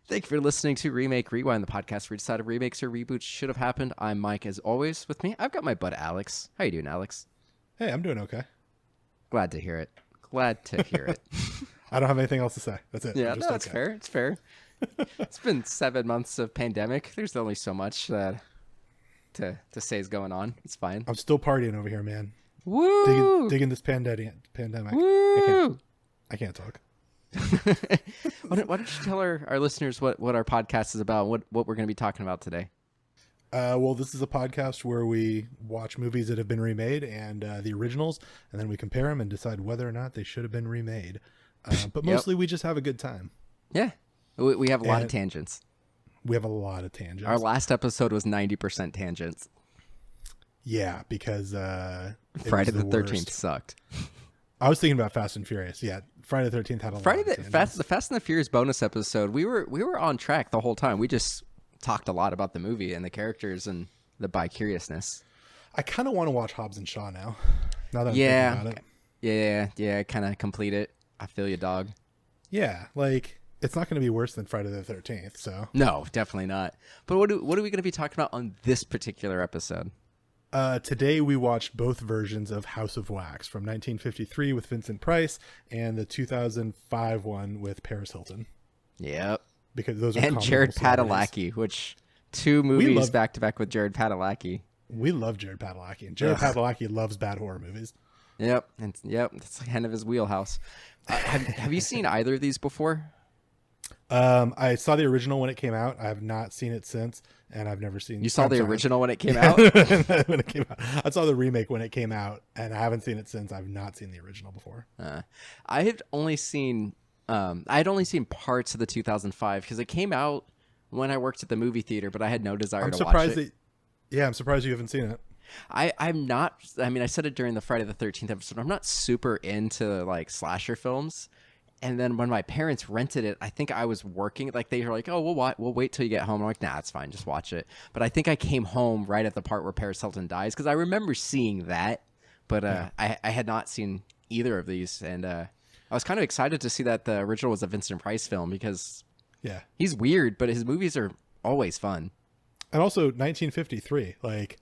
Thank you for listening to Remake Rewind, the podcast where we decided remakes or reboots should have happened. I'm Mike, as always. With me, I've got my bud Alex. How you doing, Alex? Hey, I'm doing okay. Glad to hear it. Glad to hear it. I don't have anything else to say. That's it. Yeah, no, it's fair. It's fair. It's been 7 months of pandemic. There's only so much that to say is going on. It's fine. I'm still partying over here, man. Woo! Digging this pandemic. Woo! I can't talk. Why don't you tell our listeners what our podcast is about, what we're going to be talking about today? Well, this is a podcast where we watch movies that have been remade and the originals, and then we compare them and decide whether or not they should have been remade. But mostly we just have a good time. Yeah. We have a lot of tangents. We have a lot of tangents. Our last episode was 90% tangents. Yeah, because Friday the 13th sucked. I was thinking about Fast and Furious. Yeah, Friday the 13th had a lot of tangents. The Fast and the Furious bonus episode, we were on track the whole time. We just talked a lot about the movie and the characters and the bi-curiousness. I kind of want to watch Hobbs and Shaw now that I'm thinking about it. Yeah, kind of complete it. I feel you, dog. Yeah, like, it's not going to be worse than Friday the 13th, so. No, definitely not. But what are we going to be talking about on this particular episode? Today we watched both versions of House of Wax from 1953 with Vincent Price and the 2005 one with Paris Hilton. Yep. Because those are and Jared Padalecki, which 2 movies back to back with Jared Padalecki. We love Jared Padalecki, and Jared Padalecki loves bad horror movies. Yep, that's like kind of his wheelhouse. Have you seen either of these before? I saw the original when it came out. I have not seen it since, and I've never seen. You saw the original when it came out? When it came out, I saw the remake when it came out, and I haven't seen it since. I've not seen the original before. I had only seen parts of the 2005 because it came out when I worked at the movie theater, but I had no desire to watch it. I'm surprised you haven't seen it. I'm not. I mean, I said it during the Friday the 13th episode. I'm not super into like slasher films. And then when my parents rented it, I think I was working. Like they were like, "Oh, we'll wait till you get home." I'm like, "Nah, it's fine. Just watch it." But I think I came home right at the part where Paris Hilton dies because I remember seeing that. But I had not seen either of these, and I was kind of excited to see that the original was a Vincent Price film because he's weird, but his movies are always fun. And also 1953, like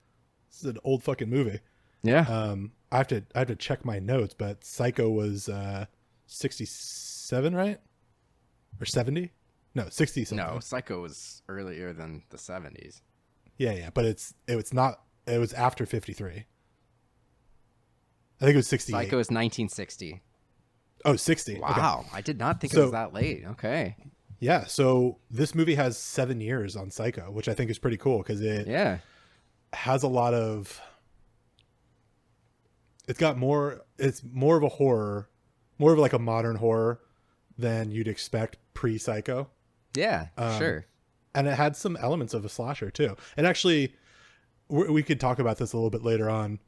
this is an old fucking movie. Yeah. I have to check my notes, but Psycho was 67, right? Or 70? No, 60 something. No, Psycho was earlier than the 70s. Yeah, but it was after 53. I think it was 68. Psycho is 1960. Oh, 60. Wow. Okay. I did not think it was that late. Okay. Yeah, so this movie has 7 years on Psycho, which I think is pretty cool because it has a lot of... It's more of a horror, more of like a modern horror than you'd expect pre-Psycho. Yeah, sure. And it had some elements of a slasher too. And actually, we could talk about this a little bit later on.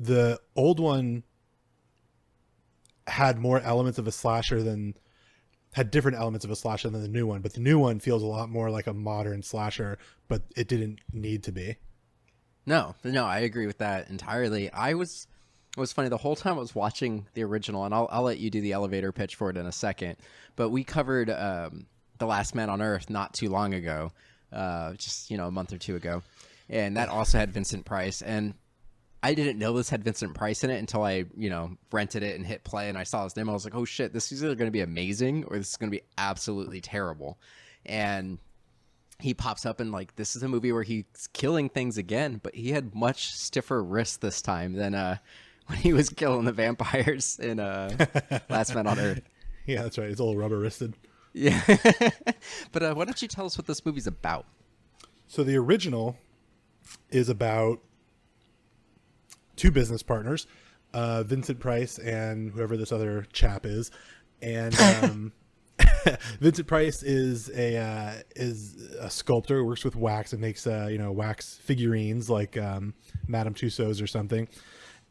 The old one had different elements of a slasher than the new one, but the new one feels a lot more like a modern slasher, but it didn't need to be. No, I agree with that entirely. It was funny the whole time I was watching the original, and I'll let you do the elevator pitch for it in a second. But we covered The Last Man on Earth not too long ago, just a month or two ago, and that also had Vincent Price. And I didn't know this had Vincent Price in it until I rented it and hit play, and I saw his name. I was like, oh shit, this is either going to be amazing or this is going to be absolutely terrible. And he pops up and like, this is a movie where he's killing things again, but he had much stiffer wrists this time than when he was killing the vampires in Last Man on Earth. Yeah, that's right. It's all rubber wristed. Yeah. But why don't you tell us what this movie's about? So the original is about 2 business partners, Vincent Price and whoever this other chap is. And Vincent Price is a sculptor, works with wax and makes wax figurines like Madame Tussauds or something,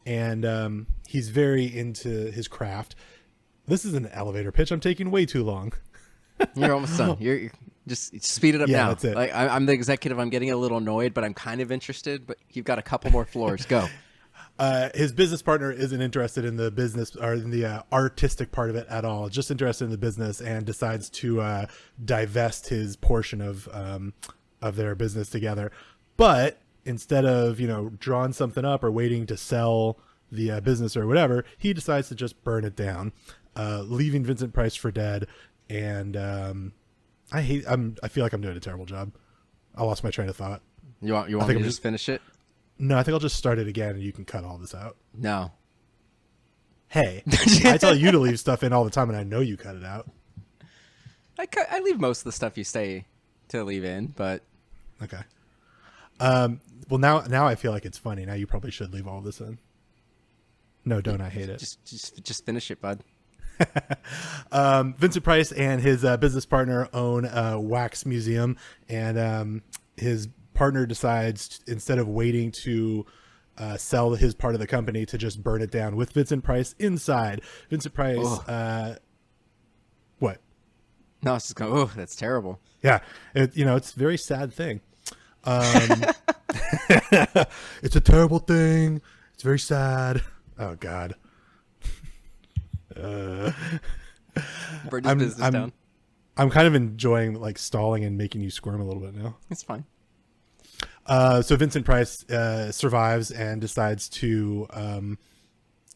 and he's very into his craft. This is an elevator pitch. I'm taking way too long. You're almost done. You're just speed it up now. That's it. Like I'm the executive. I'm getting a little annoyed, but I'm kind of interested. But you've got a couple more floors. Go. his business partner isn't interested in the business or in the artistic part of it at all. Just interested in the business, and decides to divest his portion of their business together. But instead of drawing something up or waiting to sell the business or whatever, he decides to just burn it down, leaving Vincent Price for dead. And I feel like I'm doing a terrible job. I lost my train of thought. You want me to just finish it? No, I think I'll just start it again, and you can cut all this out. No. Hey, I tell you to leave stuff in all the time, and I know you cut it out. I leave most of the stuff you say to leave in, but okay. Well, now I feel like it's funny. Now you probably should leave all this in. No, don't. I hate it. Just finish it, bud. Vincent Price and his business partner own a wax museum, and his partner decides, instead of waiting to sell his part of the company, to just burn it down with Vincent Price inside. Vincent Price, what? No, it's just going, oh, that's terrible. Yeah, it's a very sad thing. It's a terrible thing. It's very sad. Oh God. Burn his business down. I'm kind of enjoying like stalling and making you squirm a little bit now. It's fine. So Vincent Price survives and decides to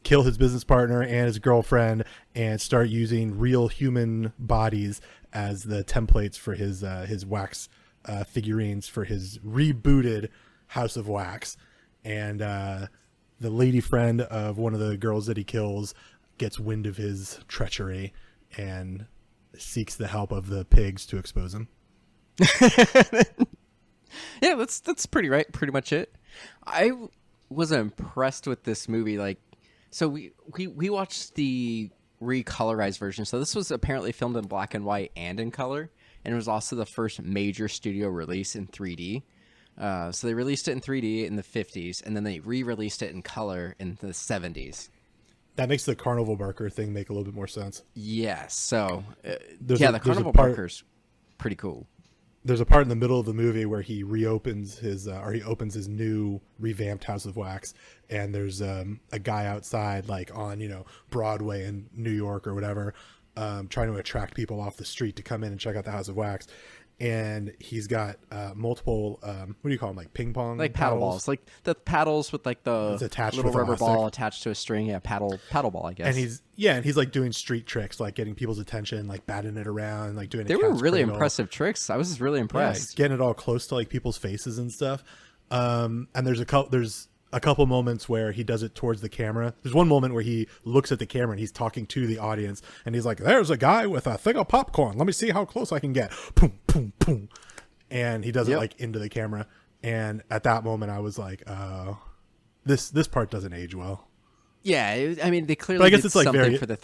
kill his business partner and his girlfriend, and start using real human bodies as the templates for his wax figurines for his rebooted House of Wax. And the lady friend of one of the girls that he kills gets wind of his treachery and seeks the help of the pigs to expose him. Yeah, that's pretty much it. I was impressed with this movie. Like, so we watched the recolorized version. So this was apparently filmed in black and white and in color, and it was also the first major studio release in 3D. So they released it in 3D in the 50s, and then they re-released it in color in the 70s. That makes the carnival barker thing make a little bit more sense. Yeah. So the carnival barker's pretty cool. There's a part in the middle of the movie where he opens his new revamped House of Wax, and there's a guy outside, like on Broadway in New York or whatever, trying to attract people off the street to come in and check out the House of Wax. And he's got multiple what do you call them, like ping pong, like paddle balls, like the paddles with like the little rubber ball attached to a string. Yeah, paddle ball, I guess. And he's like doing street tricks, like getting people's attention, like batting it around, like doing. They were really impressive tricks. I was really impressed. Yeah, getting it all close to like people's faces and stuff. And there's a couple moments where he does it towards the camera. There's one moment where he looks at the camera and he's talking to the audience, and he's like, "There's a guy with a thing of popcorn. Let me see how close I can get." Boom, boom, boom. And he does it like into the camera. And at that moment I was like, "Oh, this part doesn't age well." Yeah, I mean, they clearly did it's like something for the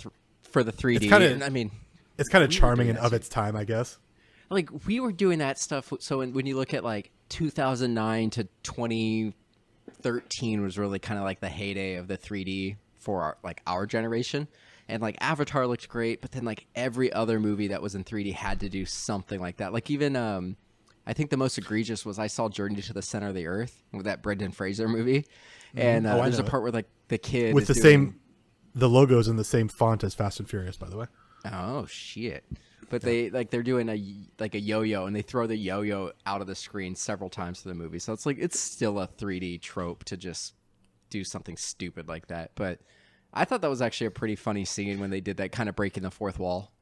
3D. It's kind of charming and of its time, I guess. Like, we were doing that stuff. So when you look at like 2009 to 2013 was really kind of like the heyday of the 3D for our generation. And like Avatar looked great, but then like every other movie that was in 3D had to do something like that. Like even I think the most egregious was I saw Journey to the Center of the Earth, with that Brendan Fraser movie. And there's a part where like the kid with the logos in the same font as Fast and Furious, by the way. Oh shit. But they're doing a yo-yo, and they throw the yo-yo out of the screen several times through the movie. So it's still a 3D trope to just do something stupid like that. But I thought that was actually a pretty funny scene when they did that, kind of breaking the fourth wall.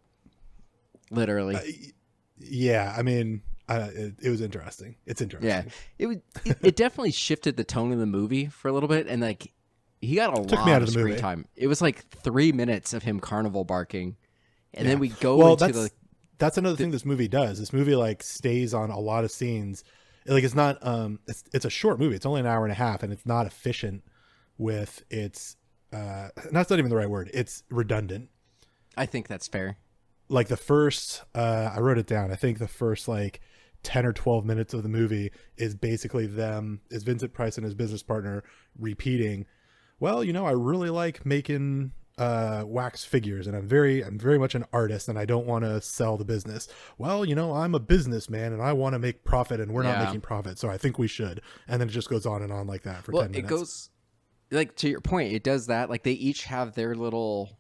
Literally. Yeah, I mean, it was interesting. It's interesting. Yeah, it definitely shifted the tone of the movie for a little bit, and like he got a lot of screen time. It was like 3 minutes of him carnival barking. And then we go into that's another thing this movie does. This movie like stays on a lot of scenes. Like it's not it's a short movie. It's only an hour and a half, and it's not efficient with its that's not even the right word. It's redundant. I think that's fair. Like the first I wrote it down. I think the first like 10 or 12 minutes of the movie is basically is Vincent Price and his business partner repeating, "Well, I really like making wax figures, and I'm very much an artist, and I don't want to sell the business. Well, I'm a businessman and I want to make profit, and we're not making profit, so I think we should." And then it just goes on and on like that for 10 minutes. like to your point, it does that. Like they each have their little,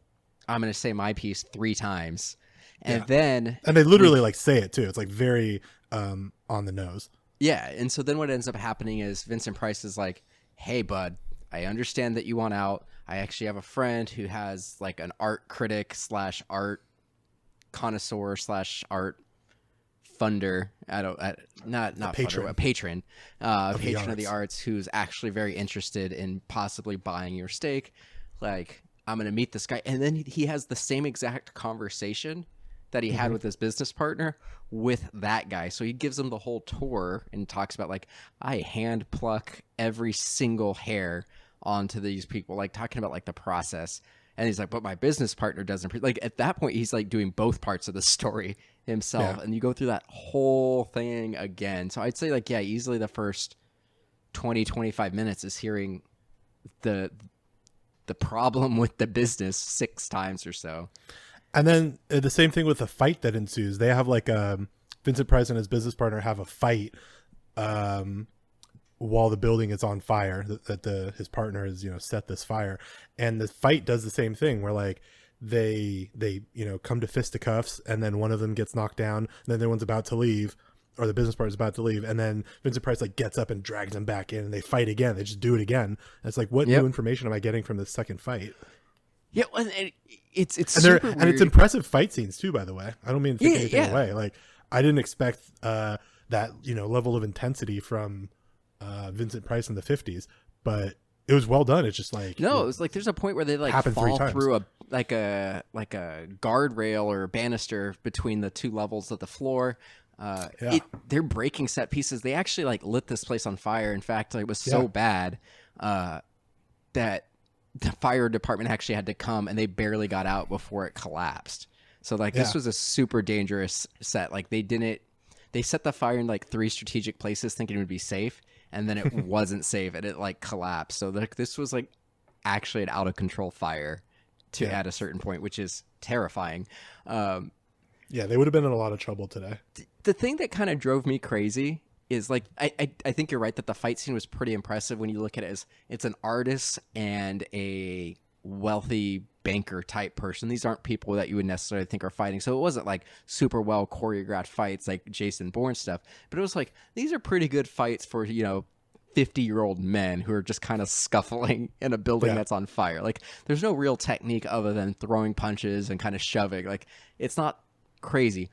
I'm going to say my piece 3 times. And then and they literally like say it too. It's like very on the nose. Yeah. And so then what ends up happening is Vincent Price is like, hey, bud, I understand that you want out. I actually have a friend who has like an art critic slash art connoisseur slash art funder. Not patron. funder, a patron of the arts. arts who's actually very interested in possibly buying your stake. Like, I'm going to meet this guy. And then he has the same exact conversation that he had with his business partner with that guy. So he gives him the whole tour and talks about like, I hand pluck every single hair onto these people, like talking about like the process. And he's like, but my business partner doesn't like at that point, he's like doing both parts of the story himself. Yeah. And you go through that whole thing again. So I'd say like, yeah, easily the first 20-25 minutes is hearing the problem with the business 6 times or so. And then the same thing with the fight that ensues. They have like Vincent Price and his business partner have a fight while the building is on fire. That his partner has set this fire, and the fight does the same thing where like they come to fisticuffs, and then one of them gets knocked down, and then the other one's about to leave, or the business partner's about to leave, and then Vincent Price like gets up and drags him back in, and they fight again. They just do it again. And it's like, what new information am I getting from this second fight? Yeah, and it's and super weird. And it's impressive fight scenes too, by the way. I don't mean to take anything away. Like I didn't expect that level of intensity from Vincent Price in the 50s, but it was well done. It's just like it was like there's a point where they like fall through a guardrail or banister between the 2 levels of the floor. They're breaking set pieces. They actually like lit this place on fire. In fact, it was so bad that the fire department actually had to come, and they barely got out before it collapsed. So like this was a super dangerous set. Like they set the fire in like 3 strategic places thinking it would be safe, and then it wasn't safe, and it like collapsed. So like this was like actually an out of control fire at a certain point, which is terrifying. They would have been in a lot of trouble today. The thing that kind of drove me crazy is like I think you're right that the fight scene was pretty impressive when you look at it as it's an artist and a wealthy banker type person. These aren't people that you would necessarily think are fighting. So it wasn't like super well choreographed fights like Jason Bourne stuff, but it was like these are pretty good fights for 50-year-old men who are just kind of scuffling in a building that's on fire. Like there's no real technique other than throwing punches and kind of shoving. Like it's not crazy,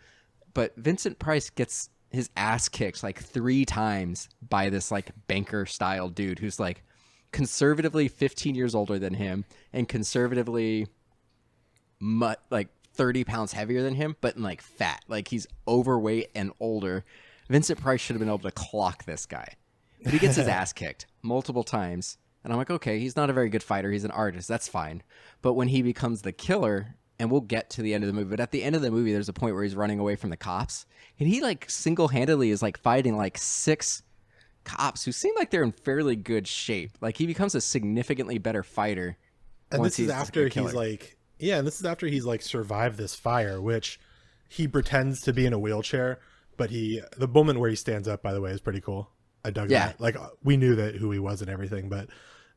but Vincent Price gets his ass kicked like 3 times by this like banker style dude who's like conservatively 15 years older than him and conservatively like 30 pounds heavier than him, but like fat. Like he's overweight and older. Vincent Price should have been able to clock this guy, but he gets his ass kicked multiple times. And I'm like, okay, he's not a very good fighter. He's an artist. That's fine. But when he becomes the killer, and we'll get to the end of the movie, but at the end of the movie, there's a point where he's running away from the cops, and he like single-handedly is like fighting like 6 cops who seem like they're in fairly good shape. Like he becomes a significantly better fighter. And this is after he's like, and this is after he's like survived this fire, which he pretends to be in a wheelchair, but the moment where he stands up, by the way, is pretty cool. I dug that. Like we knew that who he was and everything, but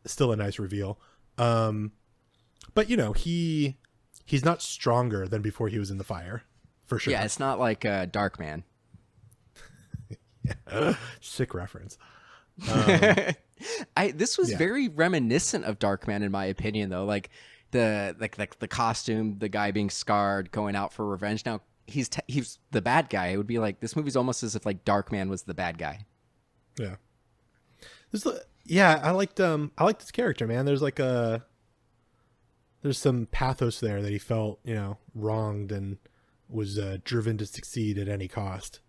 still a nice reveal. But he's not stronger than before he was in the fire, for sure. Yeah, it's not like Dark Man. Sick reference. This was very reminiscent of Dark Man, in my opinion, though. Like the costume, the guy being scarred, going out for revenge. Now he's the bad guy. It would be like this movie's almost as if like Dark Man was the bad guy. Yeah. I liked this character, man. There's some pathos there that he felt, wronged and was driven to succeed at any cost.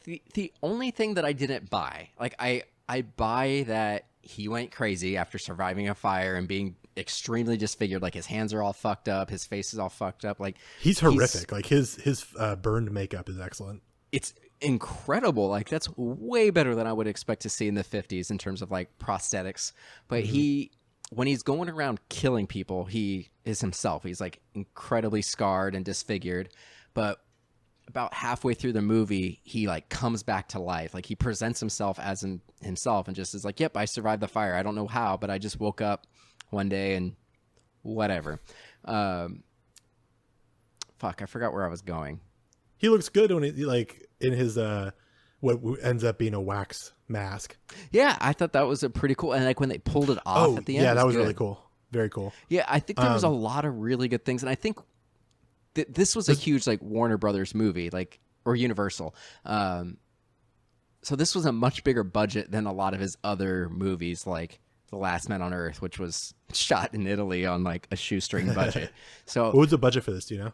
The only thing that I didn't buy, like I buy that he went crazy after surviving a fire and being extremely disfigured. Like his hands are all fucked up, his face is all fucked up. Like he's horrific. Like his burned makeup is excellent. It's incredible. Like that's way better than I would expect to see in the 50s in terms of like prosthetics. But when he's going around killing people, he is himself. He's like incredibly scarred and disfigured. But about halfway through the movie, he like comes back to life. Like he presents himself as himself and just is like, yep, I survived the fire. I don't know how, but I just woke up one day and whatever. Fuck, I forgot where I was going. He looks good when he like in his what ends up being a wax mask. Yeah, I thought that was a pretty cool, and like when they pulled it off at the end. Yeah, that was good. really cool. Very cool. Yeah, I think there was a lot of really good things, and I think this was a huge like Warner Brothers movie, like, or Universal. So this was a much bigger budget than a lot of his other movies, like The Last Man on Earth, which was shot in Italy on like a shoestring budget. So what was the budget for this? Do you know?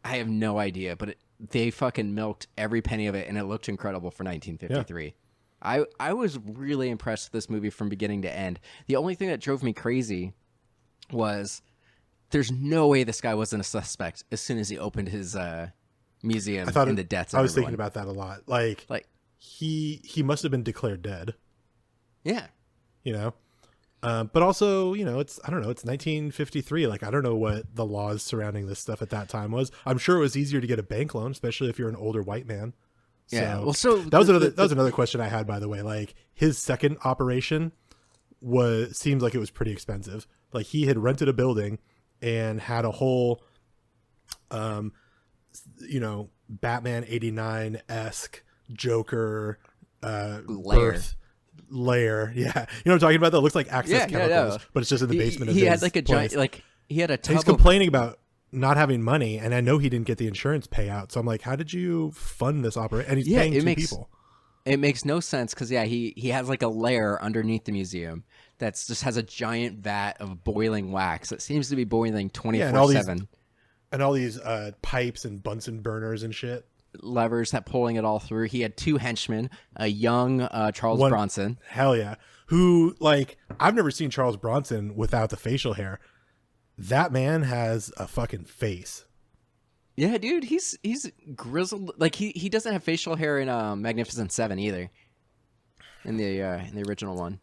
I have no idea, but they fucking milked every penny of it, and it looked incredible for 1953. Yeah. I was really impressed with this movie from beginning to end. The only thing that drove me crazy was there's no way this guy wasn't a suspect as soon as he opened his museum in the deaths of I was everyone. thinking about that a lot. Like he must have been declared dead. Yeah. You know? But also, you know, it's 1953. Like, I don't know what the laws surrounding this stuff at that time was. I'm sure it was easier to get a bank loan, especially if you're an older white man. Yeah. Well, so that was another question I had, by the way. Like, his second operation seems like it was pretty expensive. Like, he had rented a building and had a whole, you know, Batman 89-esque Joker layer. Yeah. You know what I'm talking about? That looks like Access Chemicals, but it's just in the basement of his had like a place. giant, like he had a tub. And he's complaining about not having money, and I know he didn't get the insurance payout. So I'm like, how did you fund this operation? And he's paying two people. It makes no sense because he has like a layer underneath the museum that's just has a giant vat of boiling wax that seems to be boiling 24/7. And all these pipes and Bunsen burners and shit. Levers that pulling it all through. He had two henchmen, a young Charles Bronson. Hell yeah. Who, like, I've never seen Charles Bronson without the facial hair. That man has a fucking face. Yeah, dude, he's grizzled. Like he doesn't have facial hair in Magnificent Seven either. In the original one.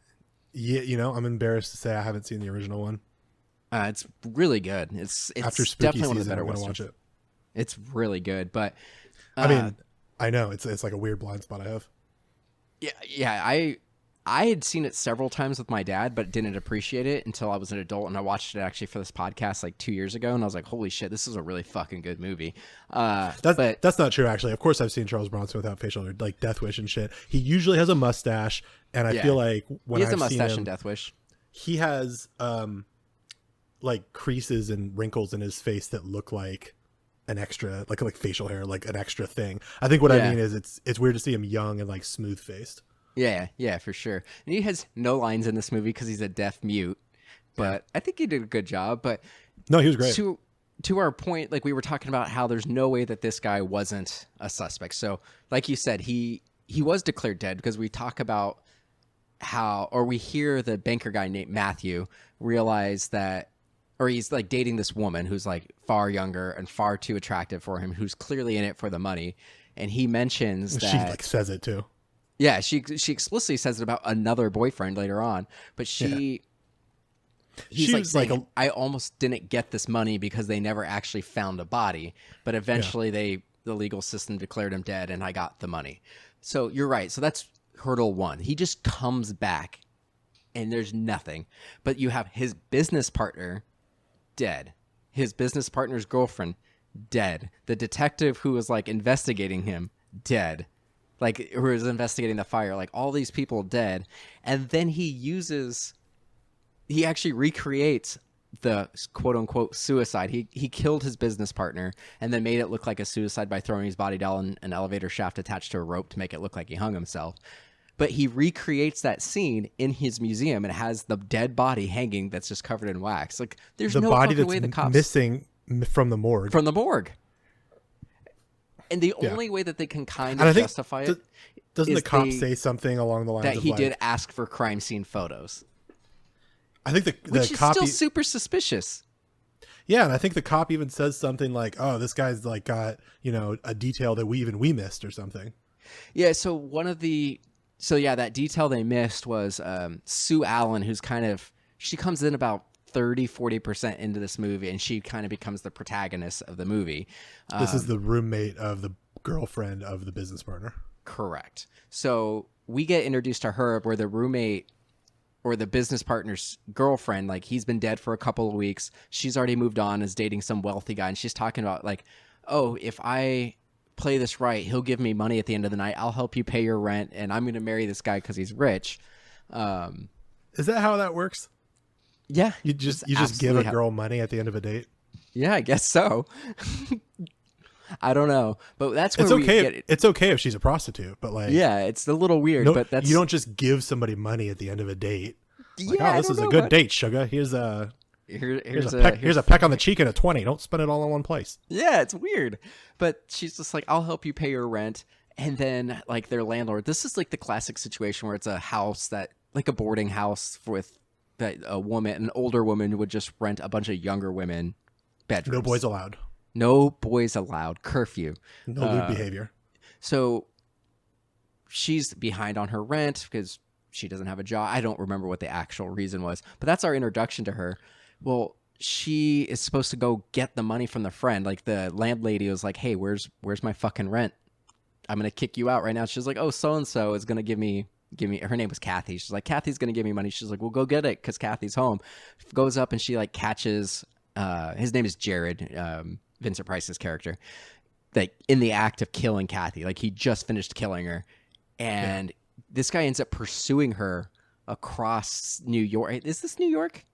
Yeah, you know, I'm embarrassed to say I haven't seen the original one. It's really good. It's after spooky definitely season, one of the better I'm gonna westerns. watch it. It's really good, but I mean, I know it's like a weird blind spot I have. Yeah. I had seen it several times with my dad, but didn't appreciate it until I was an adult, and I watched it actually for this podcast like 2 years ago, and I was like, holy shit, this is a really fucking good movie. That's not true, actually. Of course I've seen Charles Bronson without facial hair, like Death Wish and shit. He usually has a mustache, and I feel like when he has I've a mustache seen him, in Death Wish. He has like creases and wrinkles in his face that look like an extra, like facial hair, like an extra thing. I think what I mean is it's weird to see him young and like smooth faced. Yeah, for sure. And he has no lines in this movie because he's a deaf mute, but I think he did a good job. But no, he was great. To our point, like we were talking about how there's no way that this guy wasn't a suspect. So like you said, he was declared dead because we talk about we hear the banker guy named Matthew realize that, or he's like dating this woman who's like far younger and far too attractive for him, who's clearly in it for the money. And he mentions that she like says it too. Yeah, she explicitly says it about another boyfriend later on, but he's like saying, I almost didn't get this money because they never actually found a body, but eventually the legal system declared him dead and I got the money. So you're right. So that's hurdle one. He just comes back and there's nothing, but you have his business partner dead, his business partner's girlfriend dead, the detective who was like investigating him dead. Like, who was investigating the fire, like all these people dead. And then he actually recreates the quote unquote suicide. He killed his business partner and then made it look like a suicide by throwing his body down an elevator shaft attached to a rope to make it look like he hung himself. But he recreates that scene in his museum and has the dead body hanging that's just covered in wax. Like, there's no body fucking way the cops missing from the morgue. And the only way that they can kind of justify it doesn't the cop say something along the lines that of he did ask for crime scene photos? I think which is cop still super suspicious. Yeah, and I think the cop even says something like, "Oh, this guy's like got, you know, a detail that we missed or something." Yeah, so that detail they missed was Sue Allen, who's she comes in about 30-40% into this movie, and she kind of becomes the protagonist of the movie. This is the roommate of the girlfriend of the business partner. Correct. So we get introduced to her where the roommate or the business partner's girlfriend, like he's been dead for a couple of weeks. She's already moved on, is dating some wealthy guy. And she's talking about like, oh, if I play this right, he'll give me money at the end of the night. I'll help you pay your rent. And I'm going to marry this guy because he's rich. Is that how that works? Yeah. You just give a girl money at the end of a date? Yeah, I guess so. I don't know, but that's where it's we okay. get it. It's okay if she's a prostitute, but like, yeah, it's a little weird. no, but that's you don't just give somebody money at the end of a date. Like, yeah, oh, this is a good date, sugar. Here's a peck on the cheek and a 20. Don't spend it all in one place. Yeah, it's weird. But she's just like, I'll help you pay your rent, and then like their landlord. This is like the classic situation where it's a house that like a boarding house with that a woman, an older woman would just rent a bunch of younger women bedrooms. No boys allowed. No boys allowed. Curfew. No lewd behavior. So she's behind on her rent because she doesn't have a job. I don't remember what the actual reason was, but that's our introduction to her. Well, she is supposed to go get the money from the friend. Like the landlady was like, hey, where's my fucking rent? I'm going to kick you out right now. She's like, oh, so-and-so is going to give me, her name was Kathy. She's like, Kathy's going to give me money. She's like, well, go get it because Kathy's home. Goes up and she like catches, his name is Jared, Vincent Price's character, like in the act of killing Kathy. Like he just finished killing her. And this guy ends up pursuing her across New York. Is this New York?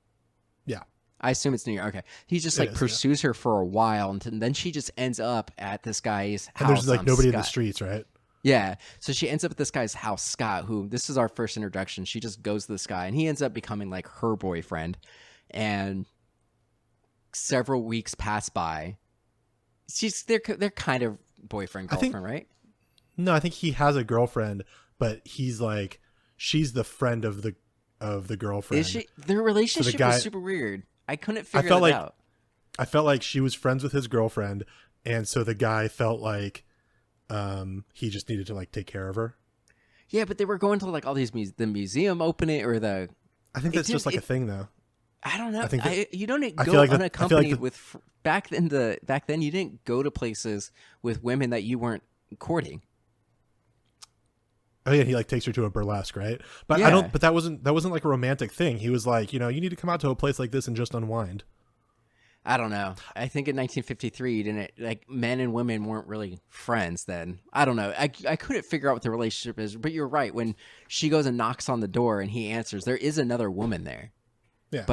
Yeah. I assume it's New York. Okay. He just like pursues her for a while. And then she just ends up at this guy's house. And there's like nobody in the streets, right? Yeah. So she ends up at this guy's house, Scott, who this is our first introduction. She just goes to this guy and he ends up becoming like her boyfriend. And several weeks pass by. They're kind of boyfriend girlfriend, right? No, I think he has a girlfriend, but he's like, she's the friend of the girlfriend. Is she? Their relationship was super weird. I couldn't figure it out. I felt like she was friends with his girlfriend, and so the guy felt like he just needed to like take care of her. Yeah, but they were going to like all these the museum opening or the. I think that's just like a thing, though. I don't know. I think you don't go like unaccompanied with back then. You didn't go to places with women that you weren't courting. Oh yeah, he like takes her to a burlesque, right? But yeah. But that wasn't like a romantic thing. He was like, you need to come out to a place like this and just unwind. I don't know. I think in 1953, didn't like men and women weren't really friends then. I don't know. I couldn't figure out what the relationship is. But you're right. When she goes and knocks on the door and he answers, there is another woman there. Yeah,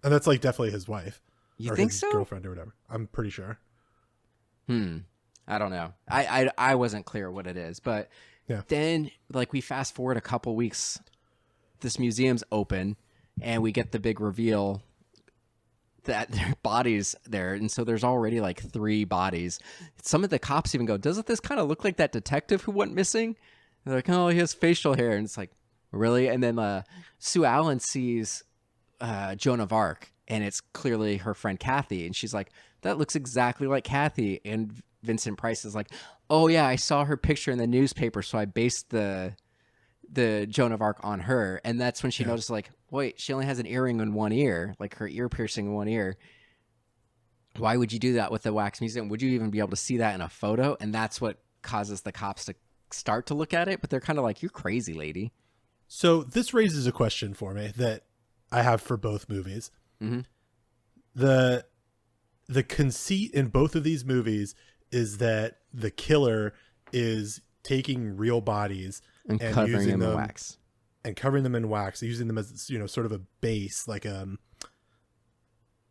and that's like definitely his wife. You or think his so? Girlfriend or whatever. I'm pretty sure. I don't know. I wasn't clear what it is, but. Yeah. Then, like, we fast forward a couple weeks, this museum's open, and we get the big reveal that their body's there. And so there's already, like, 3 bodies. Some of the cops even go, doesn't this kind of look like that detective who went missing? They're like, oh, he has facial hair. And it's like, really? And then Sue Allen sees Joan of Arc, and it's clearly her friend Kathy. And she's like, that looks exactly like Kathy. And Vincent Price is like, oh yeah, I saw her picture in the newspaper, so I based the Joan of Arc on her. And that's when she noticed, like, wait, she only has an earring in one ear, like her ear piercing in one ear. Why would you do that with the wax museum? Would you even be able to see that in a photo? And that's what causes the cops to start to look at it, but they're kind of like, you're crazy, lady. So this raises a question for me that I have for both movies. Mm-hmm. The conceit in both of these movies is that the killer is taking real bodies and covering using them in wax. And covering them in wax, using them as, sort of a base, like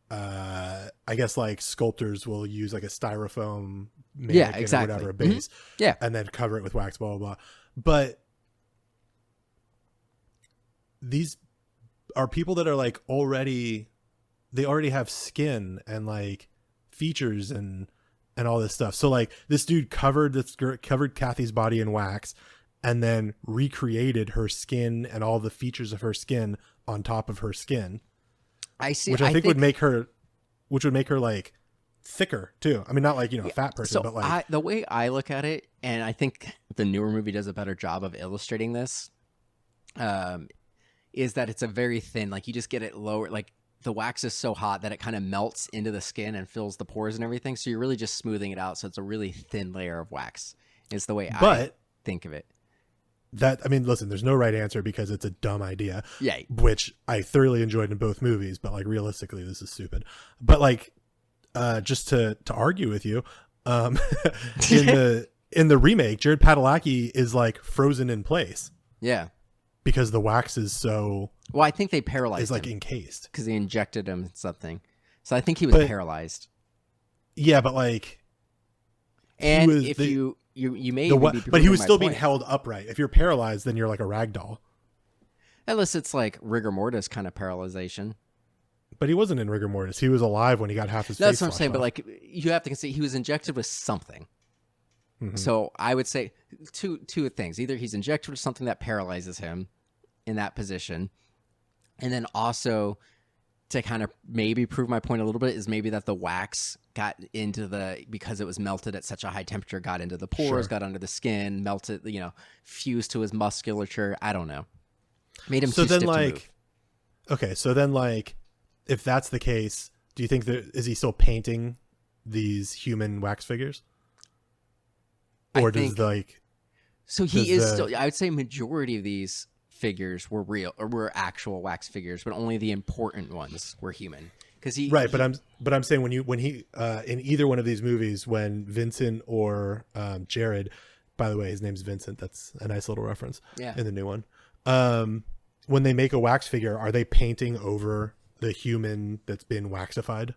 I guess like sculptors will use like a styrofoam mannequin or whatever, a base. Mm-hmm. Yeah. And then cover it with wax, blah, blah, blah. But these are people that are like they already have skin and like features and all this stuff. So like this dude covered Kathy's body in wax and then recreated her skin and all the features of her skin on top of her skin. I see. Which I think would make her like thicker too. I mean, not like, a fat person, but like the way I look at it, and I think the newer movie does a better job of illustrating this, is that it's a very thin, like you just get it lower, like the wax is so hot that it kind of melts into the skin and fills the pores and everything. So you're really just smoothing it out. So it's a really thin layer of wax is the way I think of it. I mean, listen, there's no right answer because it's a dumb idea, Yeah. which I thoroughly enjoyed in both movies, but like realistically, this is stupid. But like, just to argue with you, in the remake, Jared Padalecki is like frozen in place Yeah. because the wax is so Well, I think they paralyzed is like him encased. because they injected him with something. So I think he was paralyzed. Yeah, but like, And if you may even be but he was proving my still being point. held upright. If you're paralyzed, then you're like a rag doll. Unless it's like rigor mortis kind of paralyzation. But he wasn't in rigor mortis. He was alive when he got half his face. That's what I'm saying. off. But like, you have to consider he was injected with something. Mm-hmm. So I would say two things. Either he's injected with something that paralyzes him in that position, and then also to kind of maybe prove my point a little bit is maybe that the wax got into because it was melted at such a high temperature, got into the pores, Sure. got under the skin, melted, fused to his musculature. I don't know. Made him So too then, stiff to like, move. okay, so then, like, if that's the case, do you think is he still painting these human wax figures, or So he is still. I would say majority of these figures were real or were actual wax figures, but only the important ones were human. Because but I'm saying when he in either one of these movies, when Vincent or Jared, by the way, his name's Vincent. That's a nice little reference. Yeah. In the new one, when they make a wax figure, are they painting over the human that's been waxified?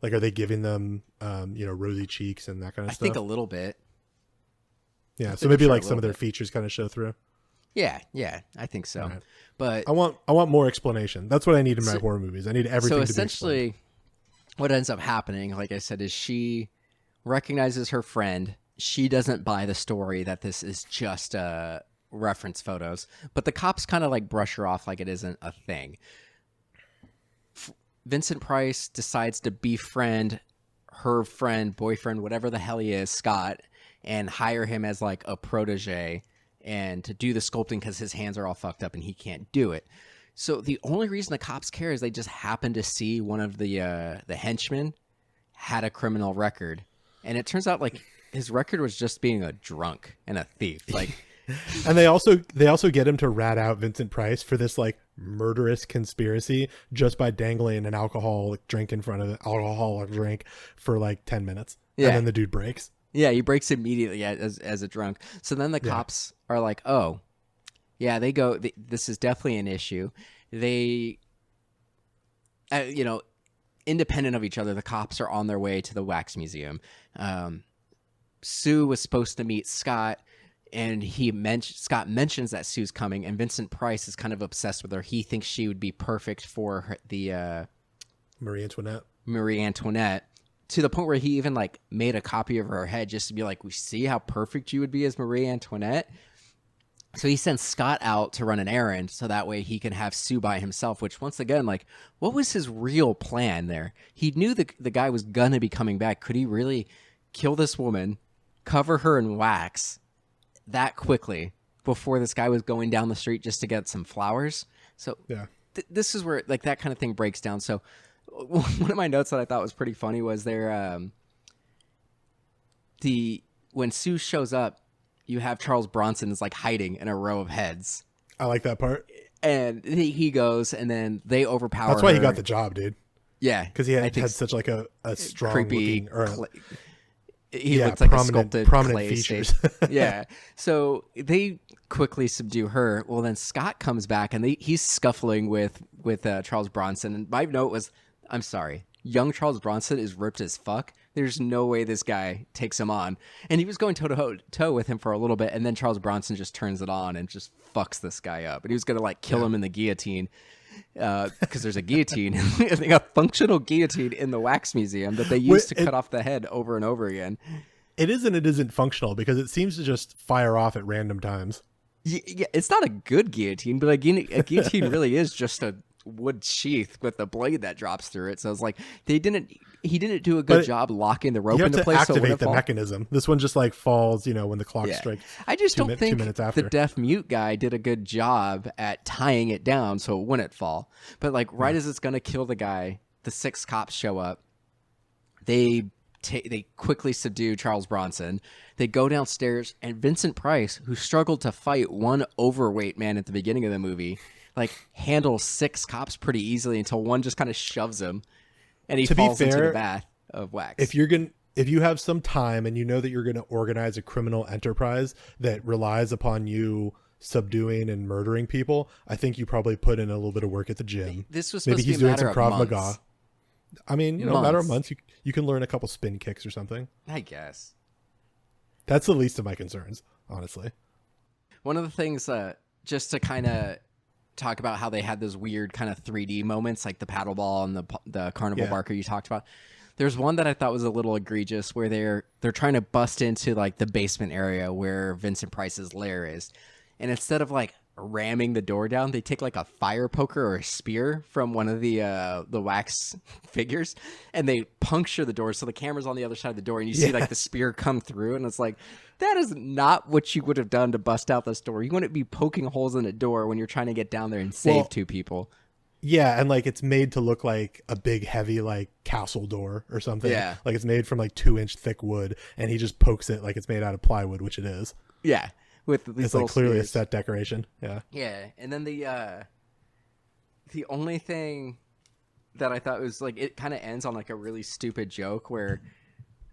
Like, are they giving them, rosy cheeks and that kind of I stuff? think a little bit. Yeah, so maybe like some of their features kind of show through. Yeah, I think so. Right. But I want more explanation. That's what I need in my horror movies. I need everything. so to essentially, what ends up happening, like I said, is she recognizes her friend. She doesn't buy the story that this is just reference photos, but the cops kind of like brush her off like it isn't a thing. Vincent Price decides to befriend her friend, boyfriend, whatever the hell he is, Scott, and hire him as like a protege and to do the sculpting because his hands are all fucked up and he can't do it. So the only reason the cops care is they just happen to see one of the henchmen had a criminal record, and it turns out like his record was just being a drunk and a thief. Like, and they also get him to rat out Vincent Price for this like murderous conspiracy just by dangling an alcoholic drink in front of an alcoholic drink for like 10 minutes. Yeah. And then the dude breaks. Yeah, he breaks immediately as a drunk. So then the cops are like, oh, yeah, they go, this is definitely an issue. They, independent of each other, the cops are on their way to the wax museum. Sue was supposed to meet Scott, and Scott mentions that Sue's coming, and Vincent Price is kind of obsessed with her. He thinks she would be perfect for the Marie Antoinette, to the point where he even like made a copy of her head just to be like, we see how perfect you would be as Marie Antoinette. So he sends Scott out to run an errand so that way he can have Sue by himself, which once again, like, what was his real plan there? He knew the guy was gonna be coming back. Could he really kill this woman, cover her in wax that quickly before this guy was going down the street just to get some flowers? So Yeah. This is where like that kind of thing breaks down. So one of my notes that I thought was pretty funny was when Sue shows up, you have Charles Bronson is like hiding in a row of heads. I like that part. And he goes, and then they overpower. That's why he her. got the job, dude. Yeah, Because he had such like a strong creepy. looking, He looks like a sculpted prominent clay features. state. Yeah. So they quickly subdue her. Well, then Scott comes back, and he's scuffling with Charles Bronson. And my note was, I'm sorry, young Charles Bronson is ripped as fuck. There's no way this guy takes him on. And he was going toe to toe with him for a little bit, and then Charles Bronson just turns it on and just fucks this guy up. And he was going to like kill him in the guillotine because there's a guillotine, I think a functional guillotine in the wax museum that they use to cut off the head over and over again. It isn't functional because it seems to just fire off at random times. Yeah, it's not a good guillotine, but a guillotine really is just a wood sheath with a blade that drops through it. So it's like he didn't do a good job locking the rope You have into to place. activate the mechanism. This one just like falls, when the clock strikes. I just don't think 2 minutes after. the deaf mute guy did a good job at tying it down so it wouldn't fall. But like right as it's gonna kill the guy, the 6 cops show up. They they quickly subdue Charles Bronson. They go downstairs, and Vincent Price, who struggled to fight one overweight man at the beginning of the movie, like handles 6 cops pretty easily until one just kind of shoves him, and he falls into the bath of wax. If you have some time and you know that you're going to organize a criminal enterprise that relies upon you subduing and murdering people, I think you probably put in a little bit of work at the gym. This was supposed to be a matter of months. Maga. I mean, you know, a matter of months, you can learn a couple spin kicks or something. I guess. That's the least of my concerns, honestly. One of the things, just to kind of talk about how they had those weird kind of 3D moments, like the paddle ball and the carnival barker you talked about. There's one that I thought was a little egregious where they're trying to bust into like the basement area where Vincent Price's lair is. And instead of like ramming the door down, they take like a fire poker or a spear from one of the wax figures, and they puncture the door so the camera's on the other side of the door, and you see like the spear come through, and it's like, that is not what you would have done to bust out this door. You wouldn't be poking holes in a door when you're trying to get down there and save 2 people. Yeah, and like it's made to look like a big heavy like castle door or something. Yeah, like it's made from like 2-inch thick wood, and he just pokes it like it's made out of plywood, which it is. Yeah. With these, it's like clearly spears. A set decoration. Yeah, and then the only thing that I thought was like, it kind of ends on like a really stupid joke where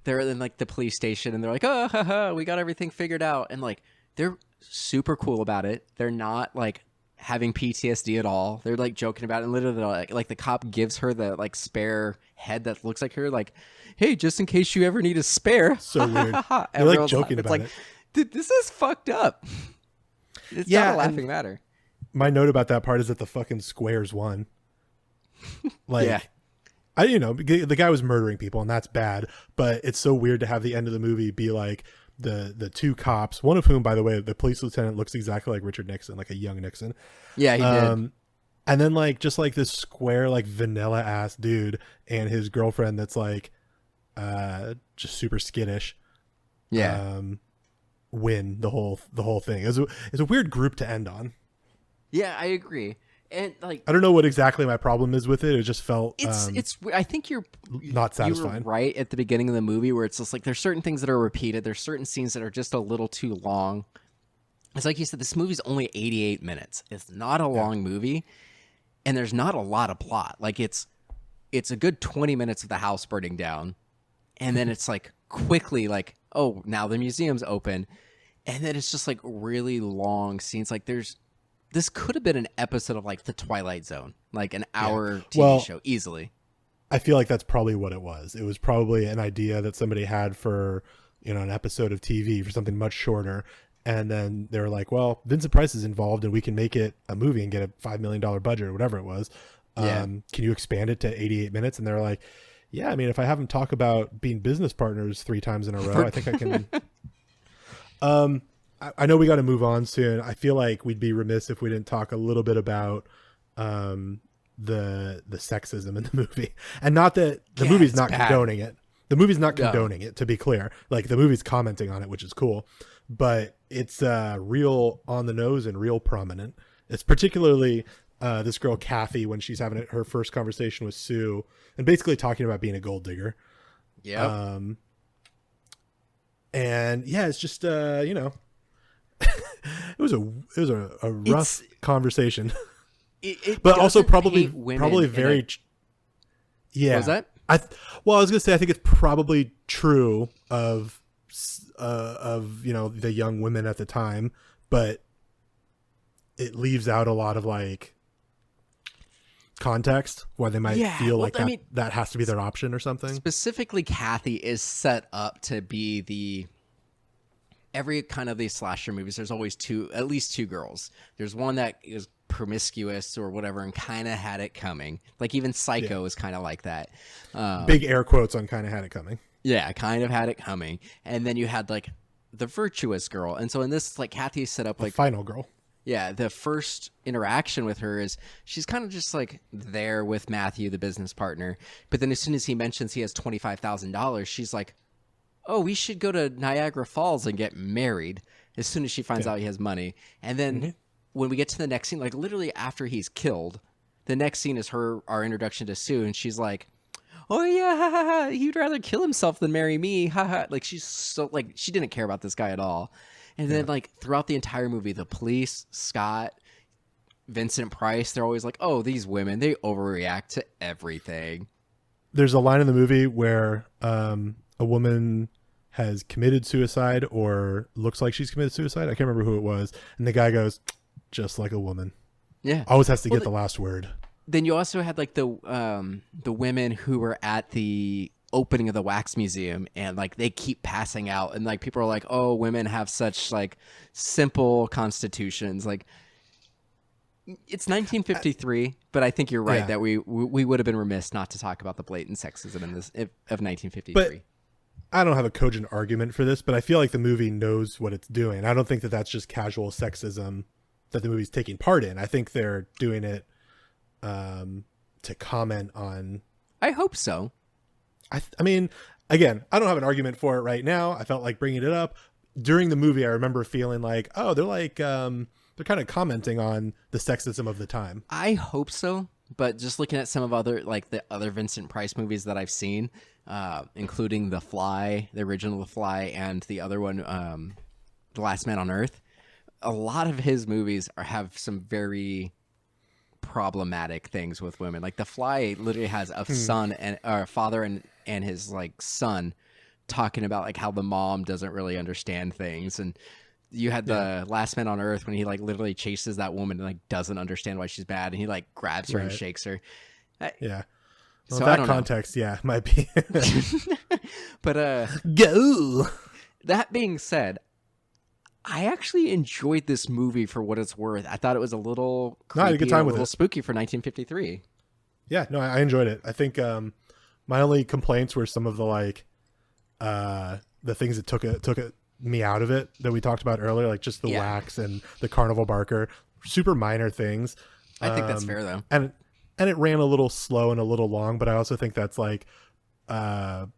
they're in like the police station and they're like, oh, haha, we got everything figured out, and like they're super cool about it. They're not like having PTSD at all. They're like joking about it, and literally like the cop gives her the like spare head that looks like her, like, hey, just in case you ever need a spare. So weird. They're like joking about it. Dude, this is fucked up. It's not a laughing matter. My note about that part is that the fucking squares won. Like, the guy was murdering people, and that's bad. But it's so weird to have the end of the movie be like the 2 cops, one of whom, by the way, the police lieutenant looks exactly like Richard Nixon, like a young Nixon. Yeah, he did. And then like just like this square, like vanilla ass dude, and his girlfriend that's like, just super skittish. Yeah. Win the whole thing. It's a weird group to end on. Yeah, I agree. And like, I don't know what exactly my problem is with it. It just felt it's I think you're not satisfying. You were right at the beginning of the movie where it's just like there's certain things that are repeated. There's certain scenes that are just a little too long. It's like you said, this movie's only 88 minutes. It's not a long movie, and there's not a lot of plot. Like it's a good 20 minutes of the house burning down, and then it's like quickly like, oh, now the museum's open. And then it's just like really long scenes. Like this could have been an episode of like The Twilight Zone, like an hour TV show easily. I feel like that's probably what it was. It was probably an idea that somebody had for, an episode of TV for something much shorter. And then they were like, well, Vincent Price is involved and we can make it a movie and get a $5 million budget or whatever it was. Can you expand it to 88 minutes? And they're like, yeah, I mean, if I have them talk about being business partners 3 times in a row, I think I can. I know we got to move on soon. I feel like we'd be remiss if we didn't talk a little bit about the sexism in the movie, and not that the movie's not condoning it. The movie's not condoning it, to be clear. Like the movie's commenting on it, which is cool, but it's real on the nose and real prominent. It's particularly this girl Kathy when she's having her first conversation with Sue and basically talking about being a gold digger. Yeah. And yeah, it's just it was a rough conversation, but also probably very. Yeah. What was that? I was gonna say I think it's probably true of the young women at the time, but it leaves out a lot of like context why they might feel like that has to be their option or something. Specifically, Kathy is set up to be every kind of these slasher movies. There's always at least two girls. There's one that is promiscuous or whatever and kind of had it coming. Like even Psycho is kind of like that. Big air quotes on kind of had it coming. Yeah, kind of had it coming. And then you had like the virtuous girl. And so in this, like Kathy set up like the final girl. Yeah, the first interaction with her is she's kind of just like there with Matthew, the business partner. But then as soon as he mentions he has $25,000, she's like, oh, we should go to Niagara Falls and get married as soon as she finds out he has money. And then when we get to the next scene, like literally after he's killed, the next scene is our introduction to Sue. And she's like, oh yeah, ha, ha, ha, he'd rather kill himself than marry me, ha, ha. Like she's so like she didn't care about this guy at all. And then like throughout the entire movie, the police, Scott, Vincent Price, they're always like, oh, these women, they overreact to everything. There's a line in the movie where a woman has committed suicide or looks like she's committed suicide. I can't remember who it was. And the guy goes, just like a woman. Yeah. Always has to get the last word. Then you also had like the women who were at the opening of the wax museum, and like they keep passing out, and like people are like, oh, women have such like simple constitutions. Like it's 1953, but I think you're right that we would have been remiss not to talk about the blatant sexism in this of 1953. But I don't have a cogent argument for this, but I feel like the movie knows what it's doing. I don't think that that's just casual sexism that the movie's taking part in. I think they're doing it to comment on. I hope so. I mean, again, I don't have an argument for it right now. I felt like bringing it up during the movie. I remember feeling like, oh, they're like, they're kind of commenting on the sexism of the time. I hope so. But just looking at some of the other Vincent Price movies that I've seen, including The Fly, the original The Fly, and the other one, The Last Man on Earth, a lot of his movies have some very problematic things with women. Like The Fly literally has a son and a father and his like son talking about like how the mom doesn't really understand things. And you had the Last Man on Earth when he like literally chases that woman and like doesn't understand why she's bad, and he like grabs her and shakes her. Yeah. Well, so that context, might be. But go. That being said, I actually enjoyed this movie for what it's worth. I thought it was a little creepy, I had a good time with little it. Spooky for 1953. Yeah, no, I enjoyed it. I think my only complaints were some of the like the things that took me out of it that we talked about earlier, like just the wax and the carnival barker, super minor things. I think that's fair though. And it ran a little slow and a little long, but I also think that's like of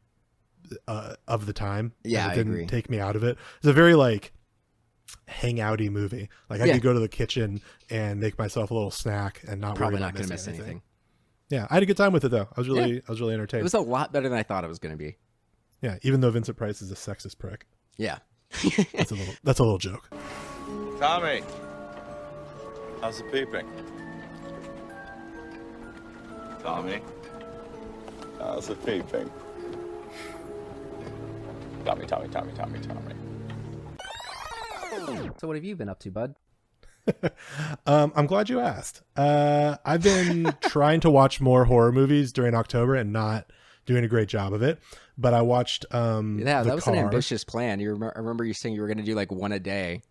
the time. Yeah, it didn't take me out of it. It's a very like hangouty movie. Like I could go to the kitchen and make myself a little snack and probably not going to miss anything. Yeah, I had a good time with it though. I was really entertained. It was a lot better than I thought it was going to be. Yeah, even though Vincent Price is a sexist prick. Yeah. That's a little joke. Tommy, how's the peeping? Tommy, how's the peeping? Tommy. So what have you been up to, bud? I'm glad you asked. I've been trying to watch more horror movies during October and not doing a great job of it. But I watched that was an ambitious plan. I remember you saying you were going to do like one a day.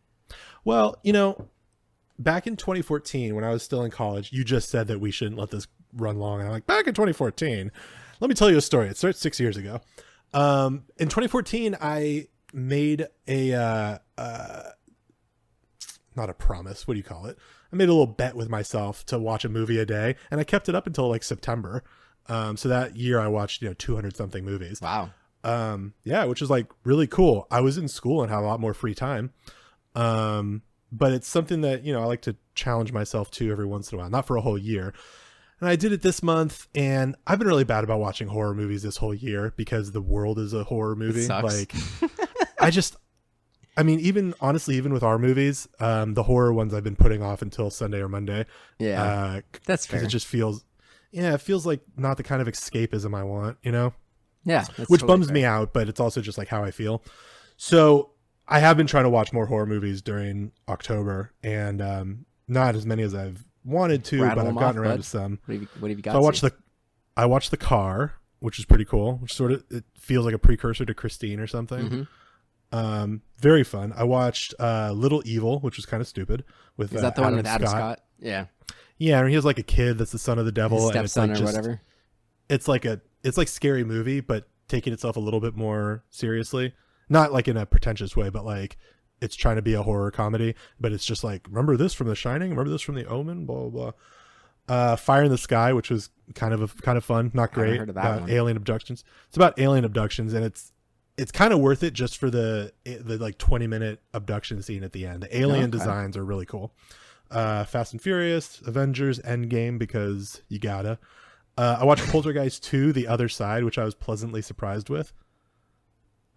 Well, back in 2014 when I was still in college, you just said that we shouldn't let this run long. And I'm like, back in 2014, let me tell you a story. It starts 6 years ago. In 2014, I made a not a promise. What do you call it? I made a little bet with myself to watch a movie a day, and I kept it up until like September. So that year I watched, 200 something movies. Wow. Yeah, which is like really cool. I was in school and had a lot more free time. But it's something that, I like to challenge myself to every once in a while, not for a whole year. And I did it this month, and I've been really bad about watching horror movies this whole year because the world is a horror movie. It sucks. Like even honestly, even with our movies, the horror ones I've been putting off until Sunday or Monday. Yeah, that's fair. Because it just feels, it feels like not the kind of escapism I want, Yeah. Which totally bums me out, but it's also just like how I feel. So I have been trying to watch more horror movies during October, and not as many as I've wanted to, but I've gotten around to some. What have you got? So I watched The Car, which is pretty cool, which it feels like a precursor to Christine or something. Mm-hmm. Very fun. I watched Little Evil, which was kind of stupid. Is that the one with Adam Scott? Yeah. Yeah, and he has like a kid that's the son of the devil, and it's like or whatever. It's like scary movie, but taking itself a little bit more seriously. Not like in a pretentious way, but like it's trying to be a horror comedy, but it's just like, remember this from The Shining? Remember this from The Omen? Blah, blah, blah. Fire in the Sky, which was kind of fun. Not great. I haven't heard of that one. Alien abductions. It's about alien abductions, and it's kind of worth it just for the like 20-minute abduction scene at the end. The alien designs are really cool. Fast and Furious, Avengers, Endgame, because you gotta. I watched Poltergeist 2, The Other Side, which I was pleasantly surprised with.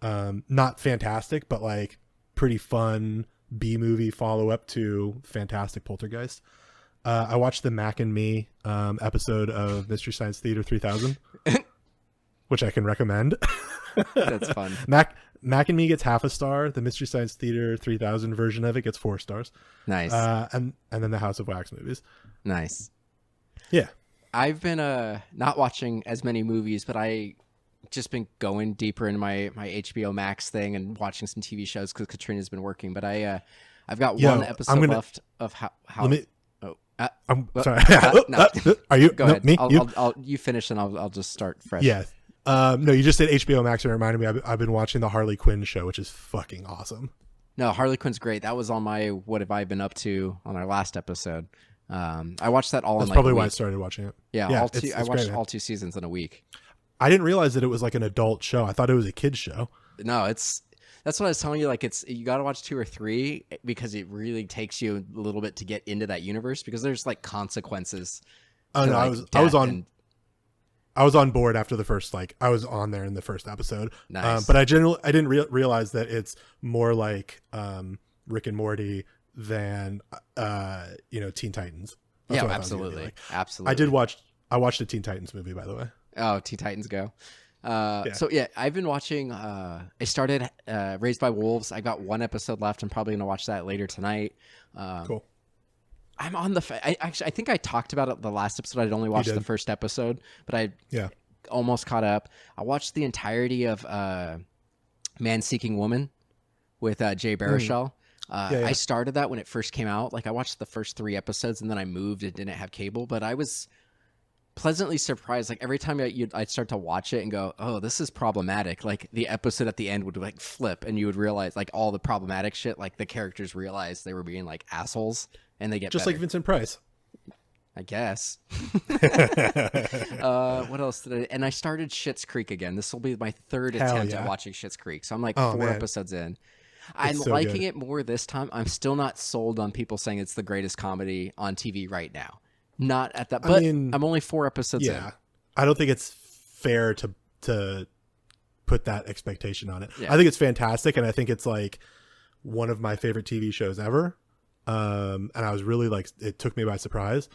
Not fantastic, but like pretty fun B-movie follow-up to fantastic Poltergeist. I watched the Mac and Me episode of Mystery Science Theater 3000, which I can recommend. That's fun. Mac and Me gets half a star. The Mystery Science Theater 3000 version of it gets 4 stars. Nice. And then the House of Wax movies. Nice. Yeah. I've been not watching as many movies, but I just been going deeper into my HBO Max thing and watching some TV shows because Katrina's been working. But I've got one episode left of how. I'm sorry. No. Are you? Go no, ahead. Me? You finish and I'll just start fresh. Yeah. No, you just said HBO Max and it reminded me I've been watching the Harley Quinn show, which is fucking awesome. No, Harley Quinn's great. That was on my What Have I Been Up To on our last episode. I watched that all That's in probably a why I week. started watching it. Yeah, I watched great, all 2 seasons in a week. I didn't realize that it was like an adult show. I thought it was a kid's show. No, that's what I was telling you. Like, you got to watch 2 or 3 because it really takes you a little bit to get into that universe because there's like consequences. Oh no, like, I was on board after the first, like I was on there in the first episode. Nice. But I didn't realize that it's more like Rick and Morty than Teen Titans. That's what I thought it was gonna be absolutely, like. absolutely. I watched a Teen Titans movie, by the way. Oh, Teen Titans Go. Yeah. So yeah, I've been watching. I started Raised by Wolves. I got 1 episode left. I'm probably gonna watch that later tonight. Cool. I'm on the. I think I talked about it the last episode. I'd only watched the first episode, but I almost caught up. I watched the entirety of Man Seeking Woman with Jay Baruchel. I started that when it first came out. Like I watched the first 3 episodes and then I moved and didn't have cable, but I was pleasantly surprised. Like every time I'd start to watch it and go, oh, this is problematic. Like the episode at the end would like flip and you would realize like all the problematic shit, like the characters realized they were being like assholes and they get just better. like Vincent Price. I guess. What else did I? And I started Schitt's Creek again. This will be my 3rd attempt at watching Schitt's Creek. So I'm like 4 episodes in. I'm so liking good. it more this time. I'm still not sold on people saying it's the greatest comedy on TV right now. Not at that, but I'm only 4 episodes in. I don't think it's fair to put that expectation on it. Yeah. I think it's fantastic, and I think it's like one of my favorite TV shows ever. And I was really like, it took me by surprise.